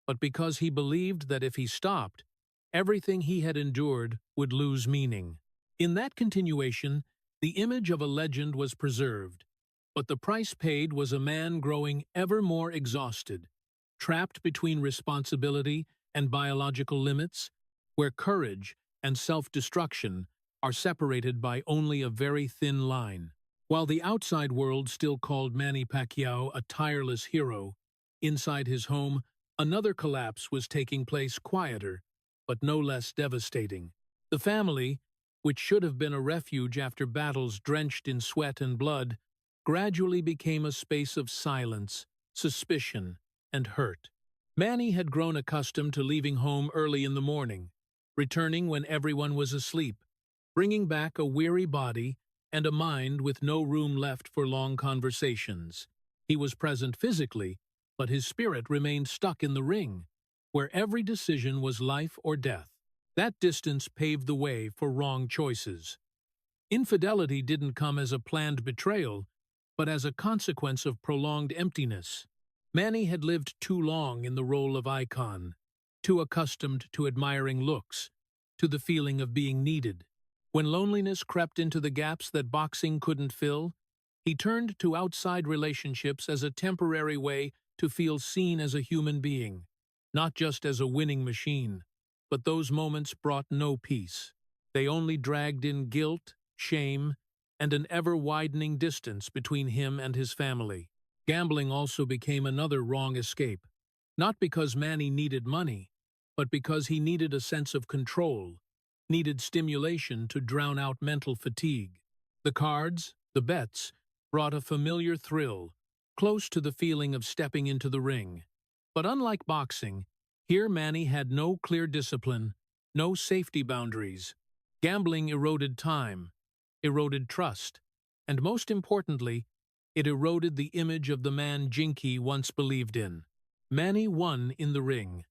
but because he believed that if he stopped, everything he had endured would lose meaning. In that continuation, the image of a legend was preserved, but the price paid was a man growing ever more exhausted, trapped between responsibility and biological limits, where courage and self-destruction are separated by only a very thin line. While the outside world still called Manny Pacquiao a tireless hero, inside his home, another collapse was taking place, quieter, but no less devastating. The family, which should have been a refuge after battles drenched in sweat and blood, gradually became a space of silence, suspicion, and hurt. Manny had grown accustomed to leaving home early in the morning, returning when everyone was asleep, bringing back a weary body and a mind with no room left for long conversations. He was present physically, but his spirit remained stuck in the ring, where every decision was life or death. That distance paved the way for wrong choices. Infidelity didn't come as a planned betrayal, but as a consequence of prolonged emptiness. Manny had lived too long in the role of icon, too accustomed to admiring looks, to the feeling of being needed. When loneliness crept into the gaps that boxing couldn't fill, he turned to outside relationships as a temporary way to feel seen as a human being, not just as a winning machine. But those moments brought no peace. They only dragged in guilt, shame, and an ever-widening distance between him and his family. Gambling also became another wrong escape, not because Manny needed money, but because he needed a sense of control, needed stimulation to drown out mental fatigue. The cards, the bets, brought a familiar thrill, close to the feeling of stepping into the ring. But unlike boxing, here Manny had no clear discipline, no safety boundaries. Gambling eroded time, eroded trust, and most importantly, it eroded the image of the man Jinky once believed in. Manny won in the ring,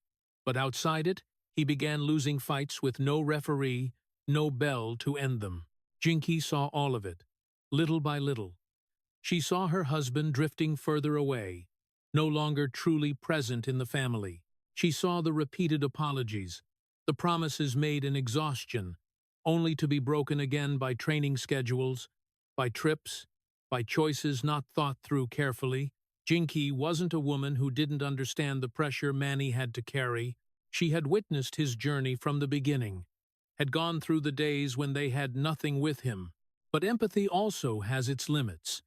but outside it, he began losing fights with no referee, no bell to end them. Jinky saw all of it, little by little. She saw her husband drifting further away, no longer truly present in the family. She saw the repeated apologies, the promises made in exhaustion, only to be broken again by training schedules, by trips, by choices not thought through carefully. Jinky wasn't a woman who didn't understand the pressure Manny had to carry. She had witnessed his journey from the beginning, had gone through the days when they had nothing with him. But empathy also has its limits.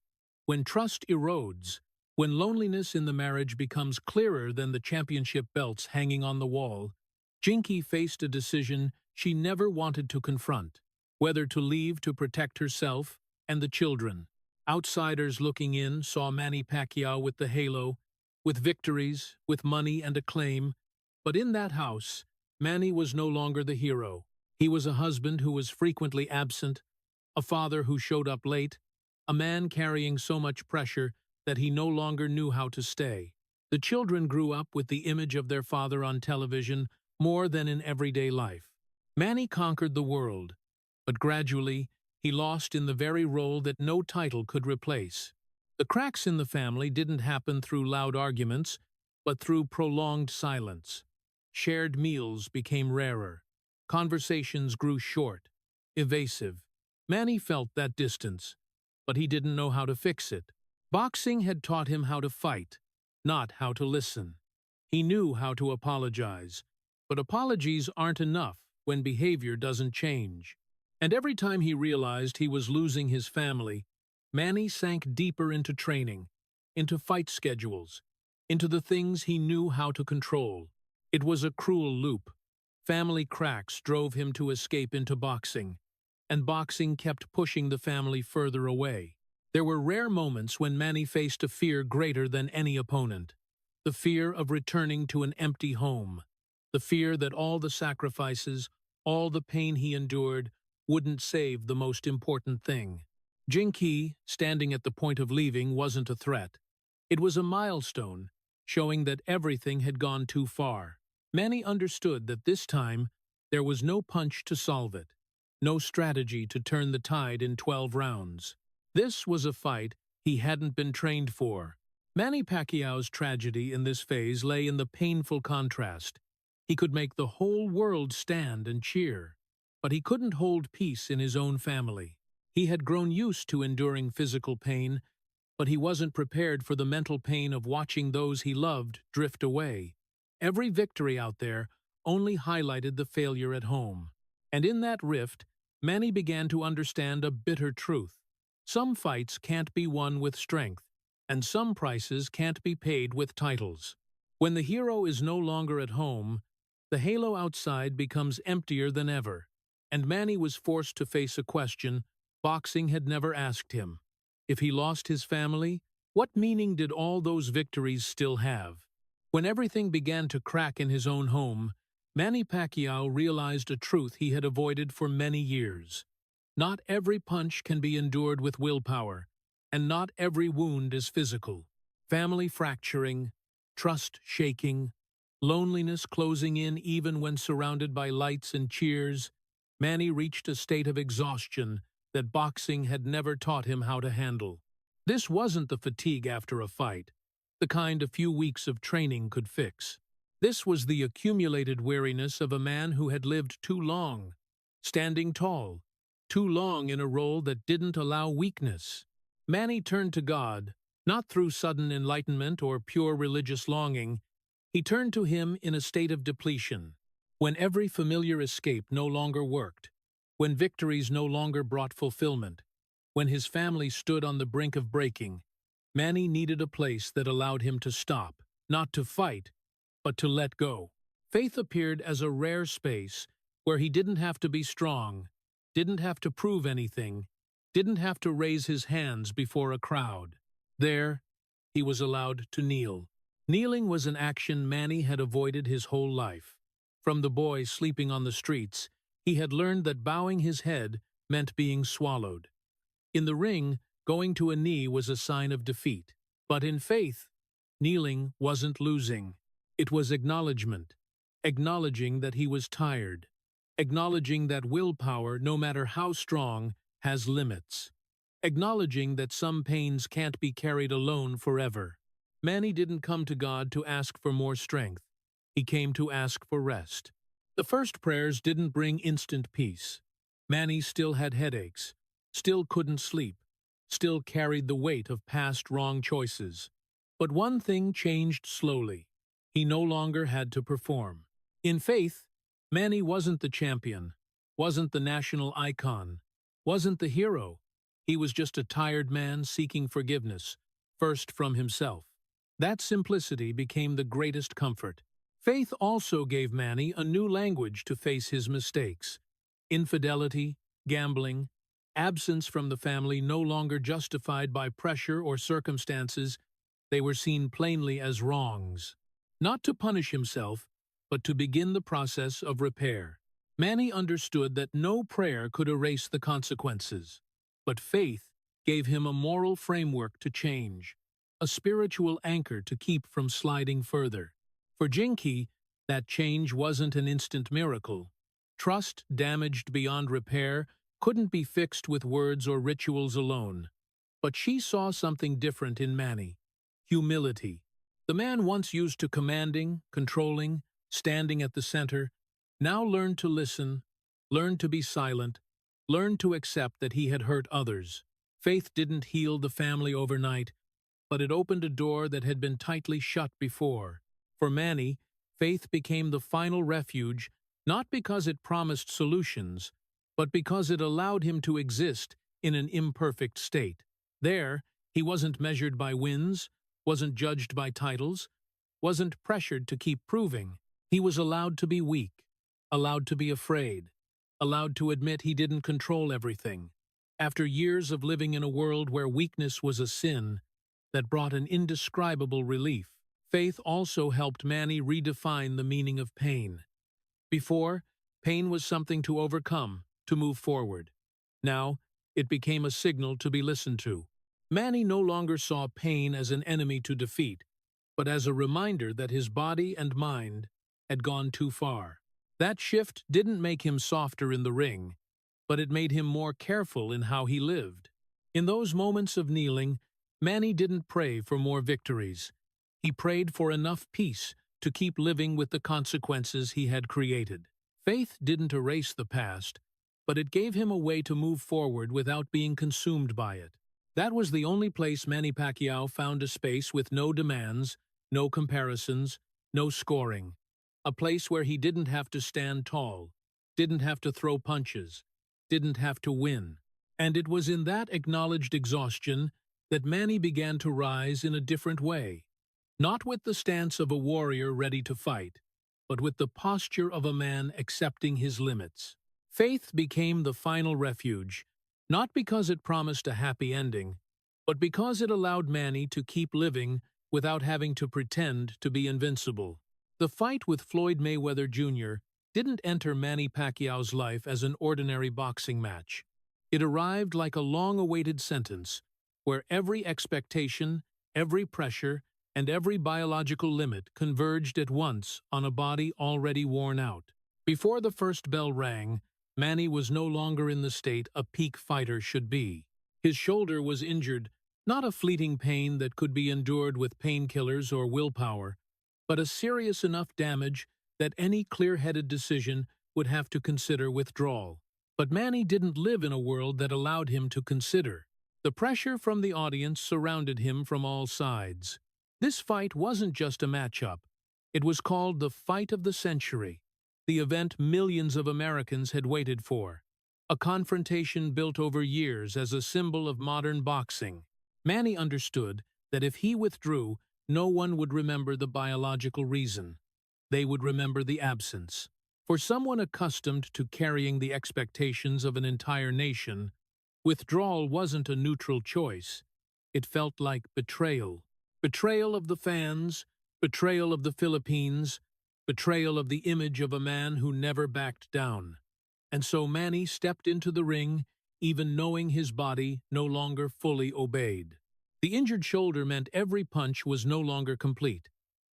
When trust erodes, when loneliness in the marriage becomes clearer than the championship belts hanging on the wall, Jinky faced a decision she never wanted to confront, whether to leave to protect herself and the children. Outsiders looking in saw Manny Pacquiao with the halo, with victories, with money and acclaim, but in that house, Manny was no longer the hero. He was a husband who was frequently absent, a father who showed up late, a man carrying so much pressure that he no longer knew how to stay. The children grew up with the image of their father on television more than in everyday life. Manny conquered the world, but gradually he lost in the very role that no title could replace. The cracks in the family didn't happen through loud arguments, but through prolonged silence. Shared meals became rarer. Conversations grew short, evasive. Manny felt that distance, but he didn't know how to fix it. Boxing had taught him how to fight, not how to listen. He knew how to apologize, but apologies aren't enough when behavior doesn't change. And every time he realized he was losing his family, Manny sank deeper into training, into fight schedules, into the things he knew how to control. It was a cruel loop. Family cracks drove him to escape into boxing, and boxing kept pushing the family further away. There were rare moments when Manny faced a fear greater than any opponent, the fear of returning to an empty home, the fear that all the sacrifices, all the pain he endured, wouldn't save the most important thing. Jinky, standing at the point of leaving, wasn't a threat. It was a milestone, showing that everything had gone too far. Manny understood that this time there was no punch to solve it, no strategy to turn the tide in 12 rounds. This was a fight he hadn't been trained for. Manny Pacquiao's tragedy in this phase lay in the painful contrast. He could make the whole world stand and cheer, but he couldn't hold peace in his own family. He had grown used to enduring physical pain, but he wasn't prepared for the mental pain of watching those he loved drift away. Every victory out there only highlighted the failure at home. And in that rift, Manny began to understand a bitter truth. Some fights can't be won with strength, and some prices can't be paid with titles. When the hero is no longer at home, the halo outside becomes emptier than ever, and Manny was forced to face a question boxing had never asked him. If he lost his family, what meaning did all those victories still have? When everything began to crack in his own home, Manny Pacquiao realized a truth he had avoided for many years. Not every punch can be endured with willpower, and not every wound is physical. Family fracturing, trust shaking, loneliness closing in even when surrounded by lights and cheers, Manny reached a state of exhaustion that boxing had never taught him how to handle. This wasn't the fatigue after a fight, the kind a few weeks of training could fix. This was the accumulated weariness of a man who had lived too long, standing tall, too long in a role that didn't allow weakness. Manny turned to God, not through sudden enlightenment or pure religious longing. He turned to him in a state of depletion, when every familiar escape no longer worked, when victories no longer brought fulfillment, when his family stood on the brink of breaking. Manny needed a place that allowed him to stop, not to fight, but to let go. Faith appeared as a rare space where he didn't have to be strong, didn't have to prove anything, didn't have to raise his hands before a crowd. There, he was allowed to kneel. Kneeling was an action Manny had avoided his whole life. From the boy sleeping on the streets, he had learned that bowing his head meant being swallowed. In the ring, going to a knee was a sign of defeat. But in faith, kneeling wasn't losing. It was acknowledgement, acknowledging that he was tired, acknowledging that willpower, no matter how strong, has limits, acknowledging that some pains can't be carried alone forever. Manny didn't come to God to ask for more strength. He came to ask for rest. The first prayers didn't bring instant peace. Manny still had headaches, still couldn't sleep, still carried the weight of past wrong choices. But one thing changed slowly. He no longer had to perform. In faith, Manny wasn't the champion, wasn't the national icon, wasn't the hero. He was just a tired man seeking forgiveness, first from himself. That simplicity became the greatest comfort. Faith also gave Manny a new language to face his mistakes. Infidelity, gambling, absence from the family no longer justified by pressure or circumstances, they were seen plainly as wrongs. Not to punish himself, but to begin the process of repair. Manny understood that no prayer could erase the consequences, but faith gave him a moral framework to change, a spiritual anchor to keep from sliding further. For Jinky, that change wasn't an instant miracle. Trust damaged beyond repair couldn't be fixed with words or rituals alone. But she saw something different in Manny: humility. The man once used to commanding, controlling, standing at the center, now learned to listen, learned to be silent, learned to accept that he had hurt others. Faith didn't heal the family overnight, but it opened a door that had been tightly shut before. For Manny, faith became the final refuge, not because it promised solutions, but because it allowed him to exist in an imperfect state. There, he wasn't measured by wins, wasn't judged by titles, wasn't pressured to keep proving. He was allowed to be weak, allowed to be afraid, allowed to admit he didn't control everything. After years of living in a world where weakness was a sin, that brought an indescribable relief, faith also helped Manny redefine the meaning of pain. Before, pain was something to overcome, to move forward. Now, it became a signal to be listened to. Manny no longer saw pain as an enemy to defeat, but as a reminder that his body and mind had gone too far. That shift didn't make him softer in the ring, but it made him more careful in how he lived. In those moments of kneeling, Manny didn't pray for more victories. He prayed for enough peace to keep living with the consequences he had created. Faith didn't erase the past, but it gave him a way to move forward without being consumed by it. That was the only place Manny Pacquiao found a space with no demands, no comparisons, no scoring. A place where he didn't have to stand tall, didn't have to throw punches, didn't have to win. And it was in that acknowledged exhaustion that Manny began to rise in a different way. Not with the stance of a warrior ready to fight, but with the posture of a man accepting his limits. Faith became the final refuge, not because it promised a happy ending, but because it allowed Manny to keep living without having to pretend to be invincible. The fight with Floyd Mayweather Jr. didn't enter Manny Pacquiao's life as an ordinary boxing match. It arrived like a long-awaited sentence, where every expectation, every pressure, and every biological limit converged at once on a body already worn out. Before the first bell rang, Manny was no longer in the state a peak fighter should be. His shoulder was injured, not a fleeting pain that could be endured with painkillers or willpower, but a serious enough damage that any clear-headed decision would have to consider withdrawal. But Manny didn't live in a world that allowed him to consider. The pressure from the audience surrounded him from all sides. This fight wasn't just a matchup. It was called the Fight of the Century, the event millions of Americans had waited for. A confrontation built over years as a symbol of modern boxing. Manny understood that if he withdrew, no one would remember the biological reason. They would remember the absence. For someone accustomed to carrying the expectations of an entire nation, withdrawal wasn't a neutral choice. It felt like betrayal. Betrayal of the fans, betrayal of the Philippines, betrayal of the image of a man who never backed down. And so Manny stepped into the ring, even knowing his body no longer fully obeyed. The injured shoulder meant every punch was no longer complete.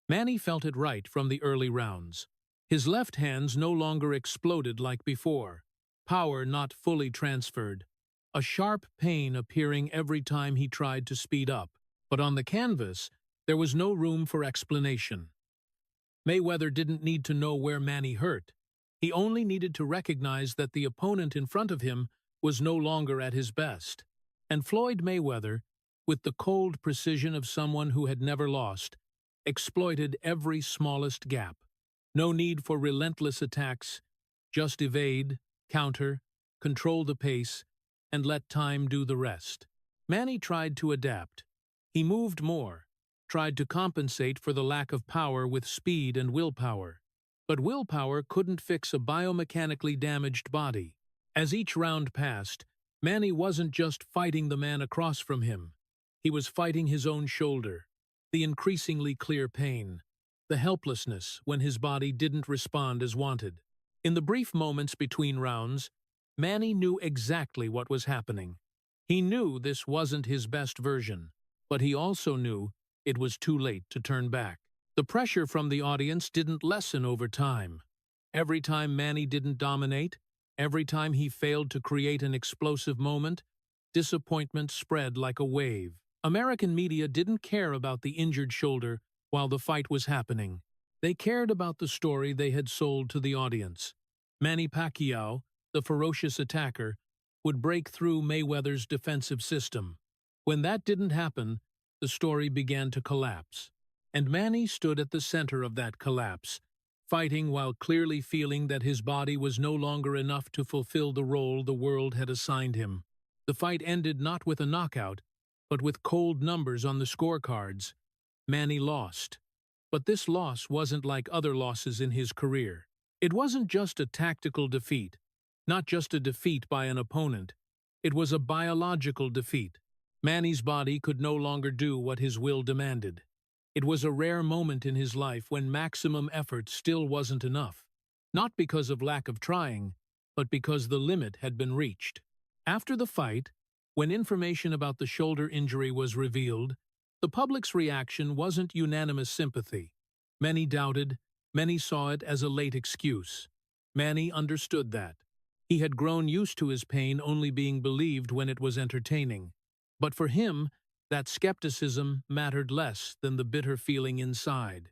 Manny felt it right from the early rounds. His left hands no longer exploded like before, power not fully transferred, a sharp pain appearing every time he tried to speed up. But on the canvas, there was no room for explanation. Mayweather didn't need to know where Manny hurt. He only needed to recognize that the opponent in front of him was no longer at his best. And Floyd Mayweather, with the cold precision of someone who had never lost, exploited every smallest gap. No need for relentless attacks, just evade, counter, control the pace, and let time do the rest. Manny tried to adapt. He moved more, tried to compensate for the lack of power with speed and willpower. But willpower couldn't fix a biomechanically damaged body. As each round passed, Manny wasn't just fighting the man across from him. He was fighting his own shoulder, the increasingly clear pain, the helplessness when his body didn't respond as wanted. In the brief moments between rounds, Manny knew exactly what was happening. He knew this wasn't his best version, but he also knew it was too late to turn back. The pressure from the audience didn't lessen over time. Every time Manny didn't dominate, every time he failed to create an explosive moment, disappointment spread like a wave. American media didn't care about the injured shoulder while the fight was happening. They cared about the story they had sold to the audience. Manny Pacquiao, the ferocious attacker, would break through Mayweather's defensive system. When that didn't happen, the story began to collapse. And Manny stood at the center of that collapse, fighting while clearly feeling that his body was no longer enough to fulfill the role the world had assigned him. The fight ended not with a knockout, but with cold numbers on the scorecards. Manny lost. But this loss wasn't like other losses in his career. It wasn't just a tactical defeat, not just a defeat by an opponent. It was a biological defeat. Manny's body could no longer do what his will demanded. It was a rare moment in his life when maximum effort still wasn't enough, not because of lack of trying, but because the limit had been reached. After the fight, when information about the shoulder injury was revealed, the public's reaction wasn't unanimous sympathy. Many doubted, many saw it as a late excuse. Manny understood that. He had grown used to his pain only being believed when it was entertaining. But for him, that skepticism mattered less than the bitter feeling inside.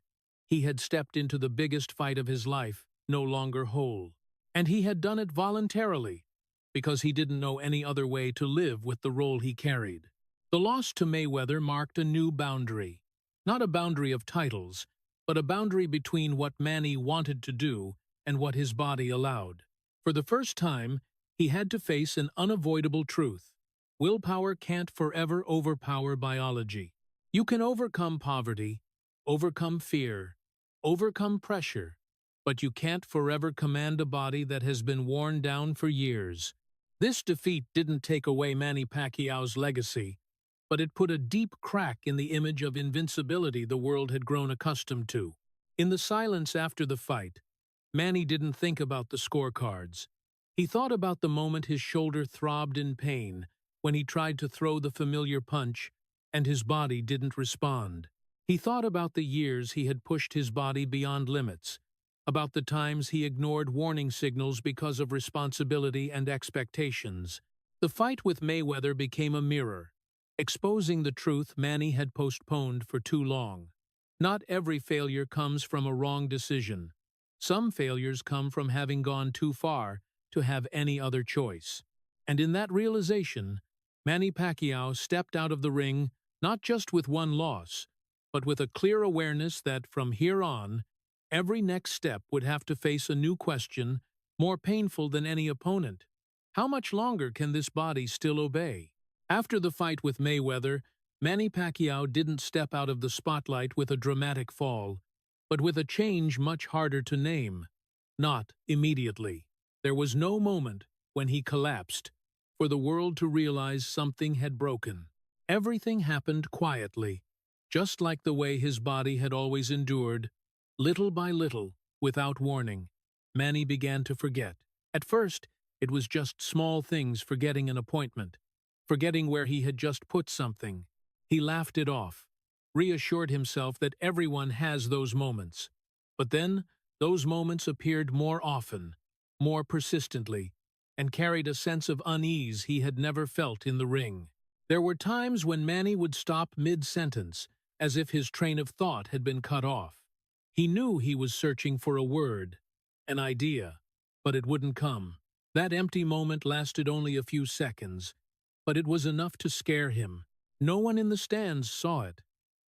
He had stepped into the biggest fight of his life, no longer whole. And he had done it voluntarily, because he didn't know any other way to live with the role he carried. The loss to Mayweather marked a new boundary. Not a boundary of titles, but a boundary between what Manny wanted to do and what his body allowed. For the first time, he had to face an unavoidable truth. Willpower can't forever overpower biology. You can overcome poverty, overcome fear, overcome pressure, but you can't forever command a body that has been worn down for years. This defeat didn't take away Manny Pacquiao's legacy, but it put a deep crack in the image of invincibility the world had grown accustomed to. In the silence after the fight, Manny didn't think about the scorecards. He thought about the moment his shoulder throbbed in pain when he tried to throw the familiar punch and his body didn't respond. He thought about the years he had pushed his body beyond limits, about the times he ignored warning signals because of responsibility and expectations. The fight with Mayweather became a mirror, exposing the truth Manny had postponed for too long. Not every failure comes from a wrong decision. Some failures come from having gone too far to have any other choice. And in that realization, Manny Pacquiao stepped out of the ring not just with one loss, but with a clear awareness that from here on, every next step would have to face a new question, more painful than any opponent. How much longer can this body still obey? After the fight with Mayweather, Manny Pacquiao didn't step out of the spotlight with a dramatic fall, but with a change much harder to name. Not immediately. There was no moment when he collapsed, for the world to realize something had broken. Everything happened quietly, just like the way his body had always endured. Little by little, without warning, Manny began to forget. At first, it was just small things, forgetting an appointment, forgetting where he had just put something. He laughed it off, reassured himself that everyone has those moments. But then, those moments appeared more often, more persistently, and carried a sense of unease he had never felt in the ring. There were times when Manny would stop mid-sentence, as if his train of thought had been cut off. He knew he was searching for a word, an idea, but it wouldn't come. That empty moment lasted only a few seconds, but it was enough to scare him. No one in the stands saw it.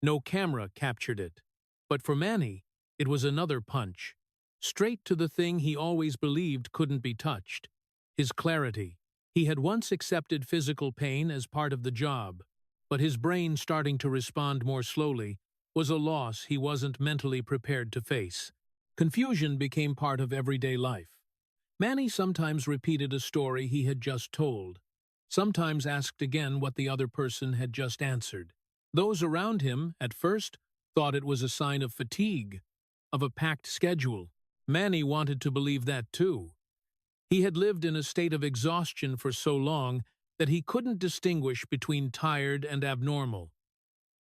No camera captured it. But for Manny, it was another punch, straight to the thing he always believed couldn't be touched: his clarity. He had once accepted physical pain as part of the job, but his brain starting to respond more slowly was a loss he wasn't mentally prepared to face. Confusion became part of everyday life. Manny sometimes repeated a story he had just told, sometimes asked again what the other person had just answered. Those around him, at first, thought it was a sign of fatigue, of a packed schedule. Manny wanted to believe that too. He had lived in a state of exhaustion for so long that he couldn't distinguish between tired and abnormal.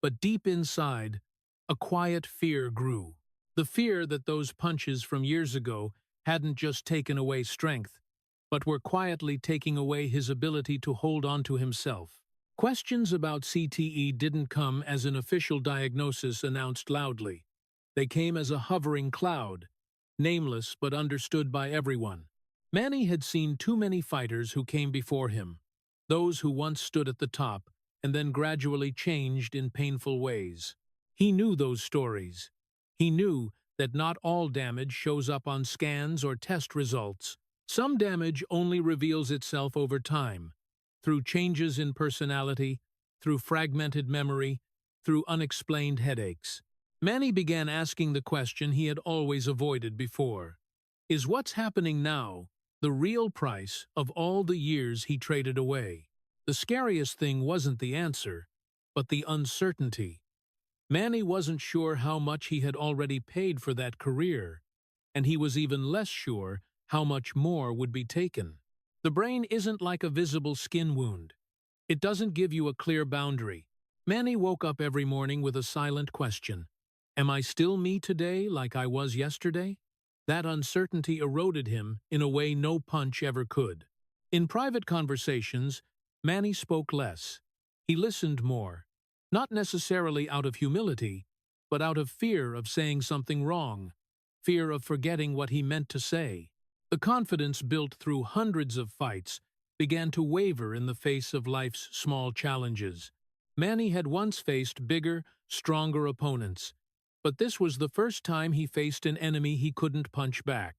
But deep inside, a quiet fear grew. The fear that those punches from years ago hadn't just taken away strength, but were quietly taking away his ability to hold on to himself. Questions about CTE didn't come as an official diagnosis announced loudly. They came as a hovering cloud, nameless but understood by everyone. Manny had seen too many fighters who came before him, those who once stood at the top and then gradually changed in painful ways. He knew those stories. He knew that not all damage shows up on scans or test results. Some damage only reveals itself over time, through changes in personality, through fragmented memory, through unexplained headaches. Manny began asking the question he had always avoided before. Is what's happening now the real price of all the years he traded away? The scariest thing wasn't the answer, but the uncertainty. Manny wasn't sure how much he had already paid for that career, and he was even less sure how much more would be taken. The brain isn't like a visible skin wound. It doesn't give you a clear boundary. Manny woke up every morning with a silent question. Am I still me today like I was yesterday? That uncertainty eroded him in a way no punch ever could. In private conversations, Manny spoke less. He listened more, not necessarily out of humility, but out of fear of saying something wrong, fear of forgetting what he meant to say. The confidence built through hundreds of fights began to waver in the face of life's small challenges. Manny had once faced bigger, stronger opponents, but this was the first time he faced an enemy he couldn't punch back: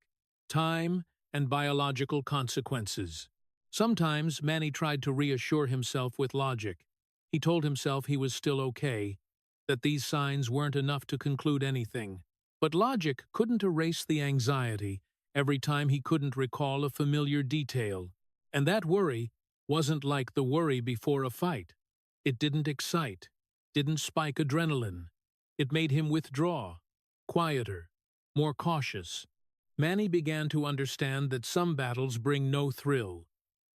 time and biological consequences. Sometimes Manny tried to reassure himself with logic. He told himself he was still okay, that these signs weren't enough to conclude anything. But logic couldn't erase the anxiety every time he couldn't recall a familiar detail. And that worry wasn't like the worry before a fight. It didn't excite, didn't spike adrenaline. It made him withdraw, quieter, more cautious. Manny began to understand that some battles bring no thrill,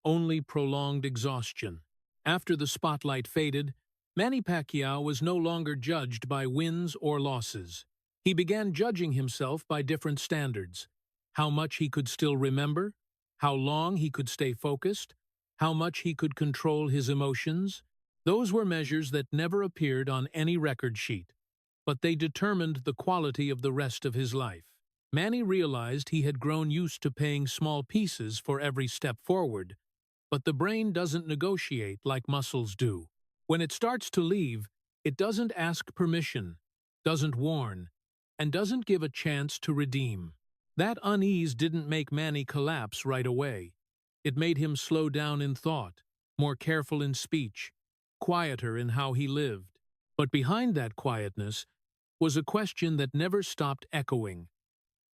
only prolonged exhaustion. After the spotlight faded, Manny Pacquiao was no longer judged by wins or losses. He began judging himself by different standards: how much he could still remember, how long he could stay focused, how much he could control his emotions. Those were measures that never appeared on any record sheet, but they determined the quality of the rest of his life. Manny realized he had grown used to paying small pieces for every step forward, but the brain doesn't negotiate like muscles do. When it starts to leave, it doesn't ask permission, doesn't warn, and doesn't give a chance to redeem. That unease didn't make Manny collapse right away. It made him slow down in thought, more careful in speech, quieter in how he lived. But behind that quietness was a question that never stopped echoing.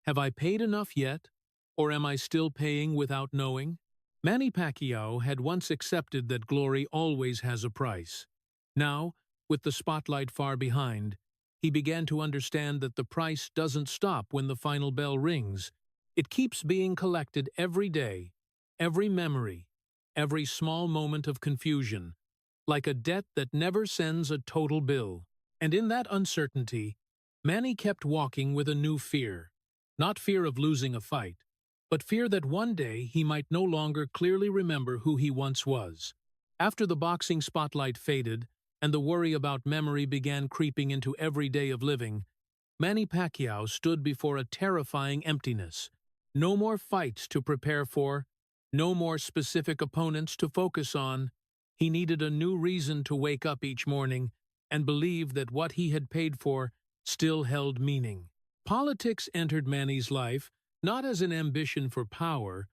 Have I paid enough yet, or am I still paying without knowing? Manny Pacquiao had once accepted that glory always has a price. Now, with the spotlight far behind, he began to understand that the price doesn't stop when the final bell rings. It keeps being collected every day, every memory, every small moment of confusion, like a debt that never sends a total bill. And in that uncertainty, Manny kept walking with a new fear. Not fear of losing a fight, but fear that one day he might no longer clearly remember who he once was. After the boxing spotlight faded, and the worry about memory began creeping into every day of living, Manny Pacquiao stood before a terrifying emptiness. No more fights to prepare for, no more specific opponents to focus on. He needed a new reason to wake up each morning and believe that what he had paid for still held meaning. Politics entered Manny's life not as an ambition for power,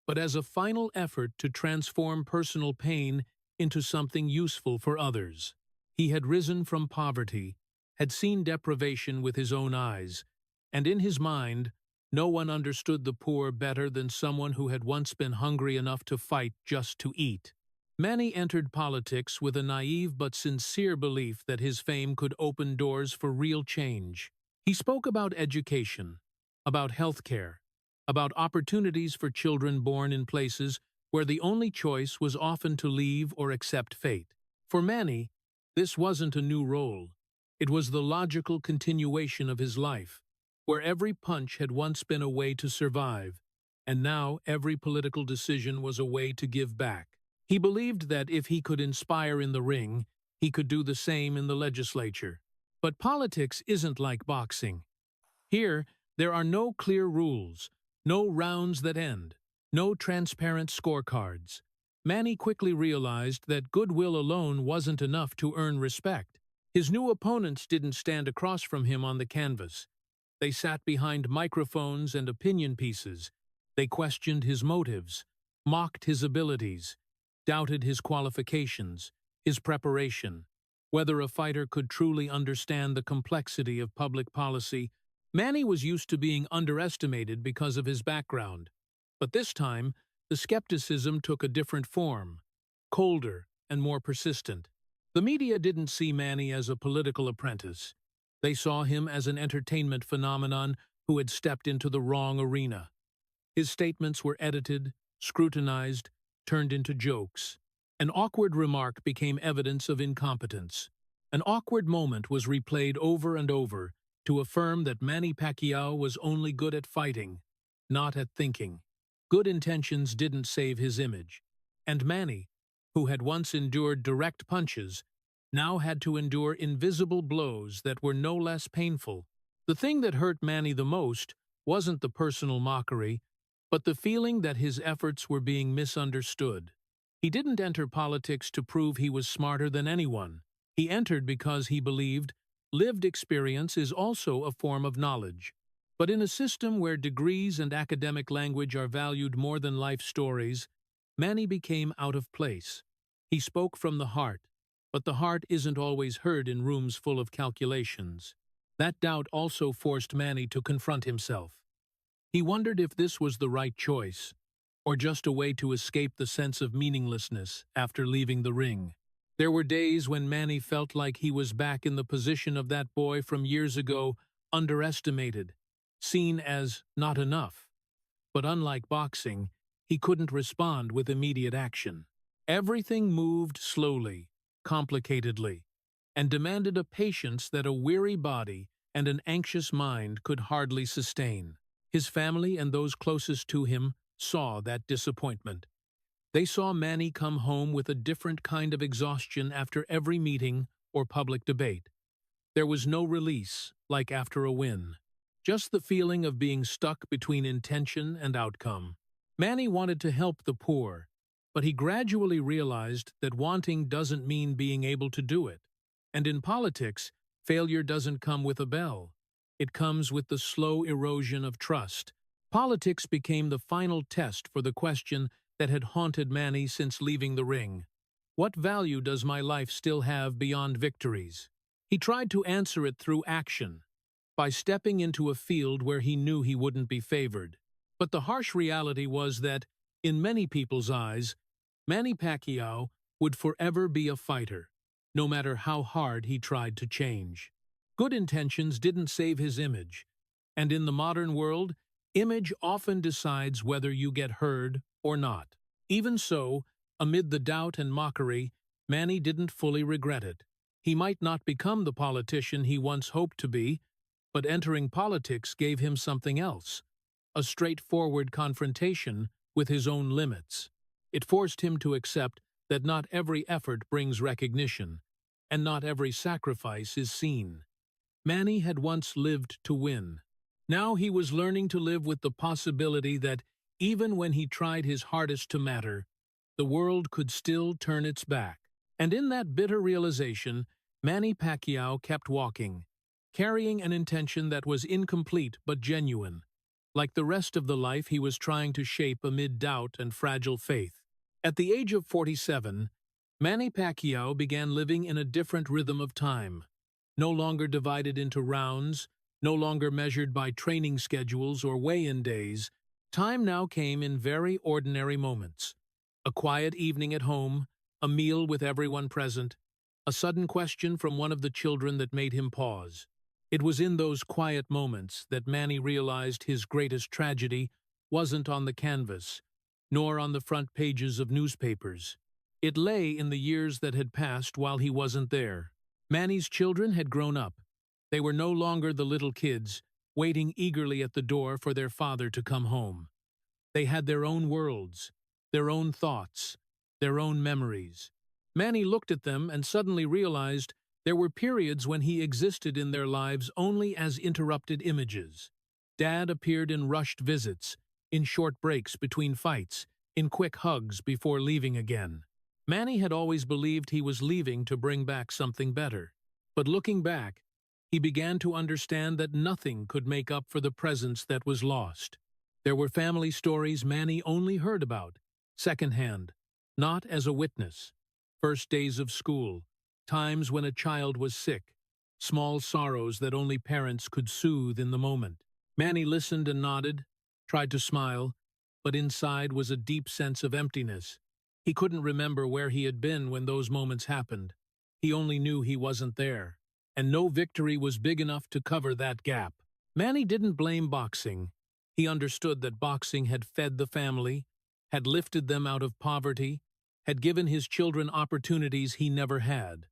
but as a final effort to transform personal pain into something useful for others. He had risen from poverty, had seen deprivation with his own eyes, and in his mind, no one understood the poor better than someone who had once been hungry enough to fight just to eat. Manny entered politics with a naive but sincere belief that his fame could open doors for real change. He spoke about education, about healthcare, about opportunities for children born in places where the only choice was often to leave or accept fate. For Manny, this wasn't a new role. It was the logical continuation of his life, where every punch had once been a way to survive, and now every political decision was a way to give back. He believed that if he could inspire in the ring, he could do the same in the legislature. But politics isn't like boxing. Here, there are no clear rules, no rounds that end, no transparent scorecards. Manny quickly realized that goodwill alone wasn't enough to earn respect. His new opponents didn't stand across from him on the canvas. They sat behind microphones and opinion pieces. They questioned his motives, mocked his abilities, doubted his qualifications, his preparation. Whether a fighter could truly understand the complexity of public policy, Manny was used to being underestimated because of his background. But this time, the skepticism took a different form, colder and more persistent. The media didn't see Manny as a political apprentice. They saw him as an entertainment phenomenon who had stepped into the wrong arena. His statements were edited, scrutinized, turned into jokes. An awkward remark became evidence of incompetence. An awkward moment was replayed over and over to affirm that Manny Pacquiao was only good at fighting, not at thinking. Good intentions didn't save his image. And Manny, who had once endured direct punches, now had to endure invisible blows that were no less painful. The thing that hurt Manny the most wasn't the personal mockery, but the feeling that his efforts were being misunderstood. He didn't enter politics to prove he was smarter than anyone. He entered because he believed lived experience is also a form of knowledge. But in a system where degrees and academic language are valued more than life stories, Manny became out of place. He spoke from the heart, but the heart isn't always heard in rooms full of calculations. That doubt also forced Manny to confront himself. He wondered if this was the right choice, or just a way to escape the sense of meaninglessness after leaving the ring. There were days when Manny felt like he was back in the position of that boy from years ago, underestimated, seen as not enough. But unlike boxing, he couldn't respond with immediate action. Everything moved slowly, complicatedly, and demanded a patience that a weary body and an anxious mind could hardly sustain. His family and those closest to him saw that disappointment. They saw Manny come home with a different kind of exhaustion after every meeting or public debate. There was no release, like after a win. Just the feeling of being stuck between intention and outcome. Manny wanted to help the poor, but he gradually realized that wanting doesn't mean being able to do it. And in politics, failure doesn't come with a bell. It comes with the slow erosion of trust. Politics became the final test for the question that had haunted Manny since leaving the ring. What value does my life still have beyond victories? He tried to answer it through action, by stepping into a field where he knew he wouldn't be favored. But the harsh reality was that, in many people's eyes, Manny Pacquiao would forever be a fighter, no matter how hard he tried to change. Good intentions didn't save his image, and in the modern world, image often decides whether you get heard or not. Even so, amid the doubt and mockery, Manny didn't fully regret it. He might not become the politician he once hoped to be, but entering politics gave him something else, a straightforward confrontation with his own limits. It forced him to accept that not every effort brings recognition, and not every sacrifice is seen. Manny had once lived to win. Now he was learning to live with the possibility that, even when he tried his hardest to matter, the world could still turn its back. And in that bitter realization, Manny Pacquiao kept walking, carrying an intention that was incomplete but genuine, like the rest of the life he was trying to shape amid doubt and fragile faith. At the age of 47, Manny Pacquiao began living in a different rhythm of time, no longer divided into rounds, no longer measured by training schedules or weigh-in days. Time now came in very ordinary moments. A quiet evening at home, a meal with everyone present, a sudden question from one of the children that made him pause. It was in those quiet moments that Manny realized his greatest tragedy wasn't on the canvas, nor on the front pages of newspapers. It lay in the years that had passed while he wasn't there. Manny's children had grown up. They were no longer the little kids, waiting eagerly at the door for their father to come home. They had their own worlds, their own thoughts, their own memories. Manny looked at them and suddenly realized there were periods when he existed in their lives only as interrupted images. Dad appeared in rushed visits, in short breaks between fights, in quick hugs before leaving again. Manny had always believed he was leaving to bring back something better. But looking back, he began to understand that nothing could make up for the presence that was lost. There were family stories Manny only heard about, secondhand, not as a witness. First days of school, times when a child was sick, small sorrows that only parents could soothe in the moment. Manny listened and nodded, tried to smile, but inside was a deep sense of emptiness. He couldn't remember where he had been when those moments happened. He only knew he wasn't there, and no victory was big enough to cover that gap. Manny didn't blame boxing. He understood that boxing had fed the family, had lifted them out of poverty, had given his children opportunities he never had.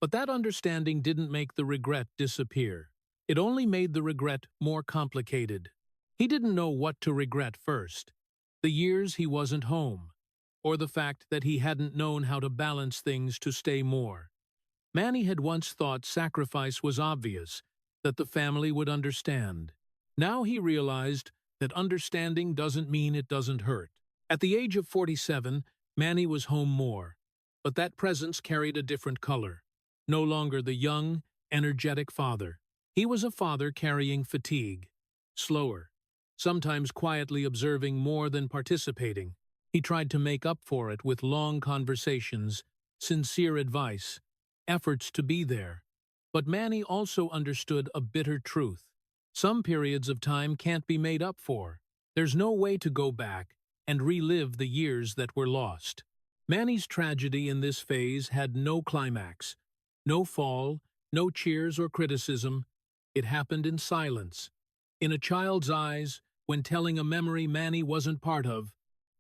But that understanding didn't make the regret disappear. It only made the regret more complicated. He didn't know what to regret first: the years he wasn't home, or the fact that he hadn't known how to balance things to stay more. Manny had once thought sacrifice was obvious, that the family would understand. Now he realized that understanding doesn't mean it doesn't hurt. At the age of 47, Manny was home more, but that presence carried a different color. No longer the young, energetic father. He was a father carrying fatigue, slower, sometimes quietly observing more than participating. He tried to make up for it with long conversations, sincere advice, efforts to be there. But Manny also understood a bitter truth. Some periods of time can't be made up for. There's no way to go back and relive the years that were lost. Manny's tragedy in this phase had no climax, no fall, no cheers or criticism. It happened in silence, in a child's eyes, when telling a memory Manny wasn't part of,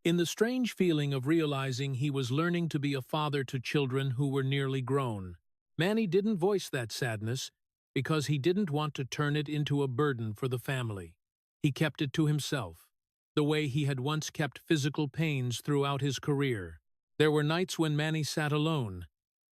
in the strange feeling of realizing he was learning to be a father to children who were nearly grown. Manny didn't voice that sadness because he didn't want to turn it into a burden for the family. He kept it to himself, the way he had once kept physical pains throughout his career. There were nights when Manny sat alone,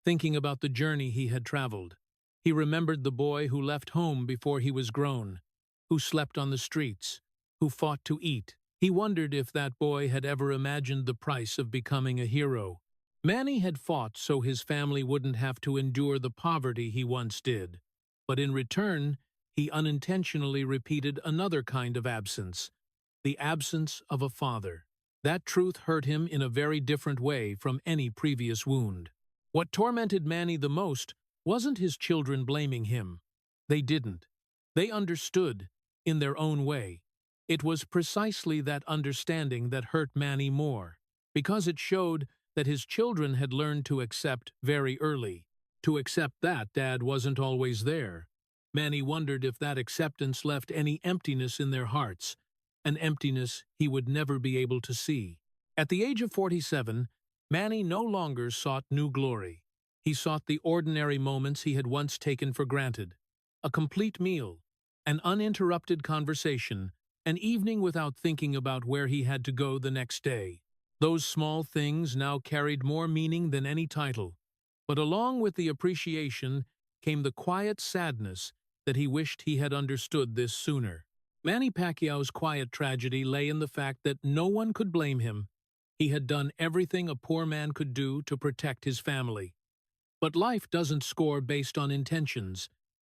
thinking about the journey he had traveled. He remembered the boy who left home before he was grown, who slept on the streets, who fought to eat. He wondered if that boy had ever imagined the price of becoming a hero. Manny had fought so his family wouldn't have to endure the poverty he once did. But in return, he unintentionally repeated another kind of absence, the absence of a father. That truth hurt him in a very different way from any previous wound. What tormented Manny the most wasn't his children blaming him. They didn't. They understood, in their own way. It was precisely that understanding that hurt Manny more, because it showed that his children had learned to accept very early, to accept that Dad wasn't always there. Manny wondered if that acceptance left any emptiness in their hearts, an emptiness he would never be able to see. At the age of 47, Manny no longer sought new glory. He sought the ordinary moments he had once taken for granted. A complete meal, an uninterrupted conversation, an evening without thinking about where he had to go the next day. Those small things now carried more meaning than any title. But along with the appreciation came the quiet sadness that he wished he had understood this sooner. Manny Pacquiao's quiet tragedy lay in the fact that no one could blame him. He had done everything a poor man could do to protect his family. But life doesn't score based on intentions.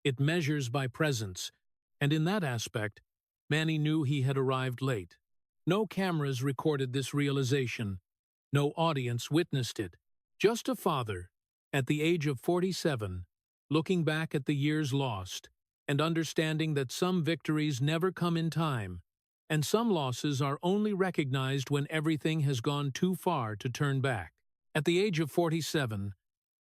It measures by presence, and in that aspect, Manny knew he had arrived late. No cameras recorded this realization. No audience witnessed it. Just a father, at the age of 47, looking back at the years lost, and understanding that some victories never come in time, and some losses are only recognized when everything has gone too far to turn back. At the age of 47,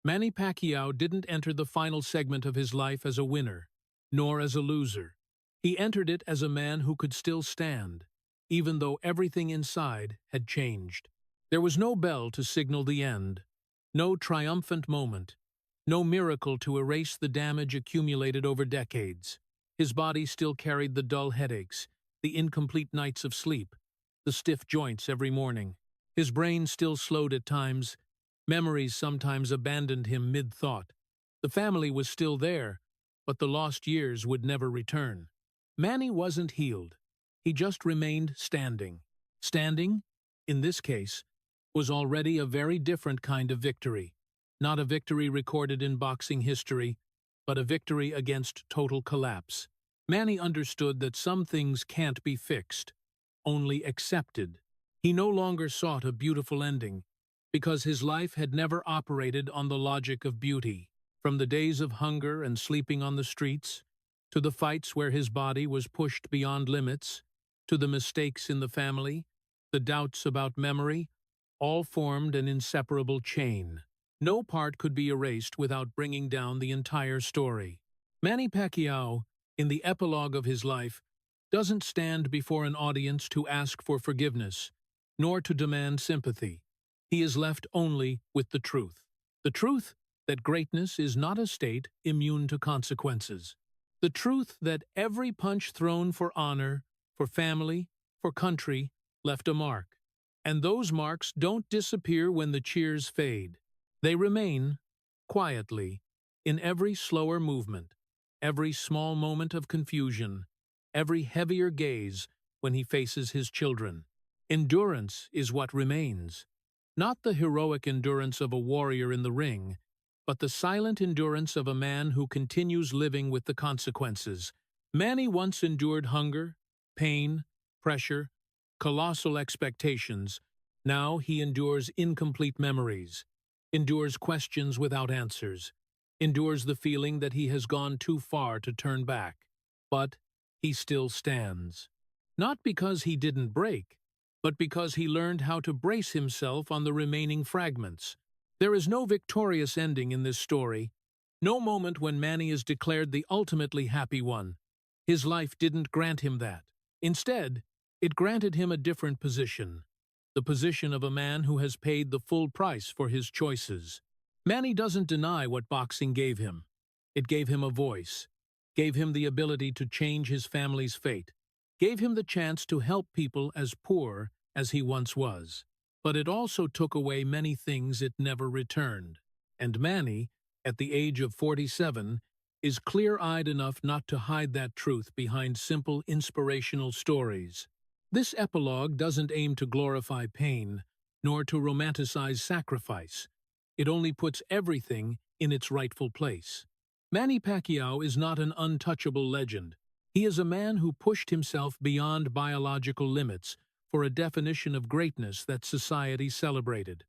Manny Pacquiao didn't enter the final segment of his life as a winner, nor as a loser. He entered it as a man who could still stand, even though everything inside had changed. There was no bell to signal the end, no triumphant moment, no miracle to erase the damage accumulated over decades. His body still carried the dull headaches, the incomplete nights of sleep, the stiff joints every morning. His brain still slowed at times. Memories sometimes abandoned him mid-thought. The family was still there, but the lost years would never return. Manny wasn't healed. He just remained standing. Standing, in this case, was already a very different kind of victory. Not a victory recorded in boxing history, but a victory against total collapse. Manny understood that some things can't be fixed, only accepted. He no longer sought a beautiful ending, because his life had never operated on the logic of beauty. From the days of hunger and sleeping on the streets, to the fights where his body was pushed beyond limits, to the mistakes in the family, the doubts about memory, all formed an inseparable chain. No part could be erased without bringing down the entire story. Manny Pacquiao, in the epilogue of his life, doesn't stand before an audience to ask for forgiveness, nor to demand sympathy. He is left only with the truth. The truth that greatness is not a state immune to consequences. The truth that every punch thrown for honor, for family, for country, left a mark. And those marks don't disappear when the cheers fade. They remain, quietly, in every slower movement, every small moment of confusion, every heavier gaze when he faces his children. Endurance is what remains. Not the heroic endurance of a warrior in the ring, but the silent endurance of a man who continues living with the consequences. Manny once endured hunger, pain, pressure, colossal expectations, Now he endures incomplete memories, endures questions without answers, endures the feeling that he has gone too far to turn back. But he still stands. Not because he didn't break, but because he learned how to brace himself on the remaining fragments. There is no victorious ending in this story, no moment when Manny is declared the ultimately happy one. His life didn't grant him that. Instead, it granted him a different position, the position of a man who has paid the full price for his choices. Manny doesn't deny what boxing gave him. It gave him a voice, gave him the ability to change his family's fate, gave him the chance to help people as poor as he once was. But it also took away many things it never returned. And Manny, at the age of 47, is clear-eyed enough not to hide that truth behind simple, inspirational stories. This epilogue doesn't aim to glorify pain, nor to romanticize sacrifice. It only puts everything in its rightful place. Manny Pacquiao is not an untouchable legend. He is a man who pushed himself beyond biological limits for a definition of greatness that society celebrated.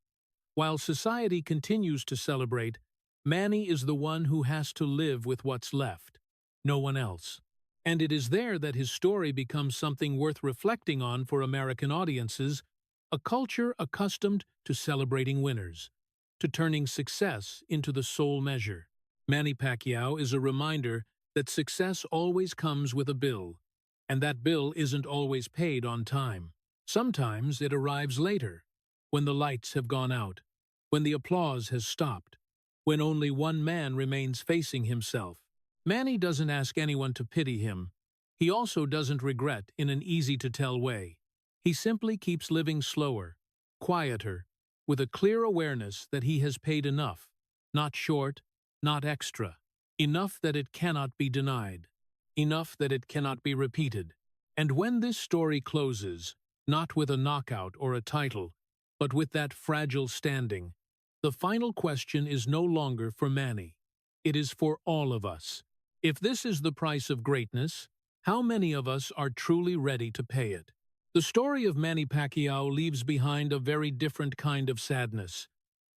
While society continues to celebrate, Manny is the one who has to live with what's left, no one else. And it is there that his story becomes something worth reflecting on for American audiences, a culture accustomed to celebrating winners, to turning success into the sole measure. Manny Pacquiao is a reminder that success always comes with a bill, and that bill isn't always paid on time. Sometimes it arrives later, when the lights have gone out, when the applause has stopped, when only one man remains facing himself. Manny doesn't ask anyone to pity him. He also doesn't regret in an easy-to-tell way. He simply keeps living slower, quieter, with a clear awareness that he has paid enough, not short, not extra, enough that it cannot be denied, enough that it cannot be repeated. And when this story closes, not with a knockout or a title, but with that fragile standing, the final question is no longer for Manny. It is for all of us. If this is the price of greatness, how many of us are truly ready to pay it? The story of Manny Pacquiao leaves behind a very different kind of sadness.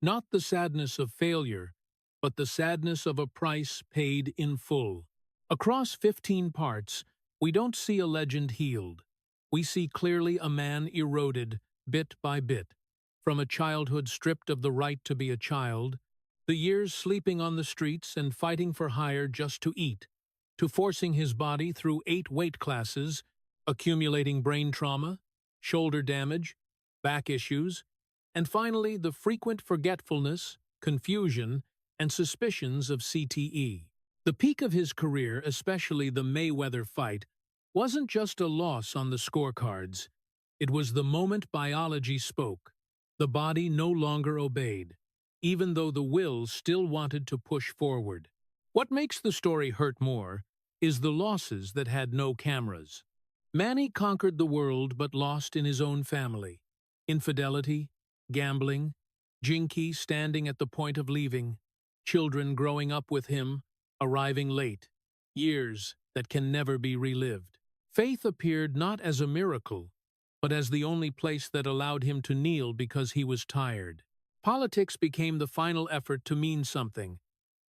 Not the sadness of failure, but the sadness of a price paid in full. Across 15 parts, we don't see a legend healed. We see clearly a man eroded, bit by bit, from a childhood stripped of the right to be a child, the years sleeping on the streets and fighting for hire just to eat, to forcing his body through 8 weight classes, accumulating brain trauma, shoulder damage, back issues, and finally the frequent forgetfulness, confusion, and suspicions of CTE. The peak of his career, especially the Mayweather fight, wasn't just a loss on the scorecards. It was the moment biology spoke. The body no longer obeyed, even though the will still wanted to push forward. What makes the story hurt more is the losses that had no cameras. Manny conquered the world but lost in his own family. Infidelity, gambling, Jinky standing at the point of leaving, children growing up with him, arriving late, years that can never be relived. Faith appeared not as a miracle, but as the only place that allowed him to kneel because he was tired. Politics became the final effort to mean something,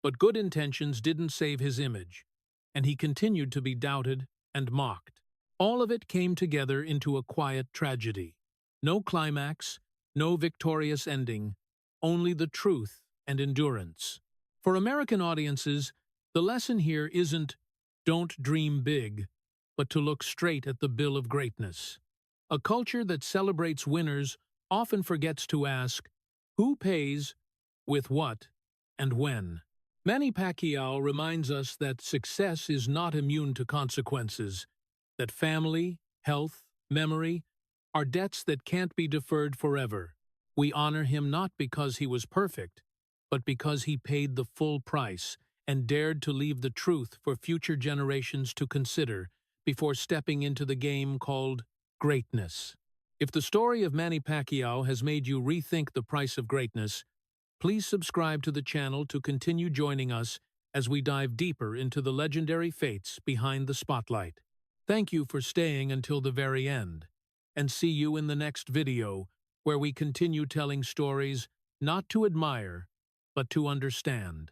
but good intentions didn't save his image, and he continued to be doubted and mocked. All of it came together into a quiet tragedy. No climax, no victorious ending, only the truth and endurance. For American audiences, the lesson here isn't "don't dream big," but to look straight at the bill of greatness. A culture that celebrates winners often forgets to ask, who pays, with what, and when? Manny Pacquiao reminds us that success is not immune to consequences, that family, health, memory are debts that can't be deferred forever. We honor him not because he was perfect, but because he paid the full price and dared to leave the truth for future generations to consider before stepping into the game called greatness. If the story of Manny Pacquiao has made you rethink the price of greatness, please subscribe to the channel to continue joining us as we dive deeper into the legendary fates behind the spotlight. Thank you for staying until the very end, and see you in the next video, where we continue telling stories not to admire, but to understand.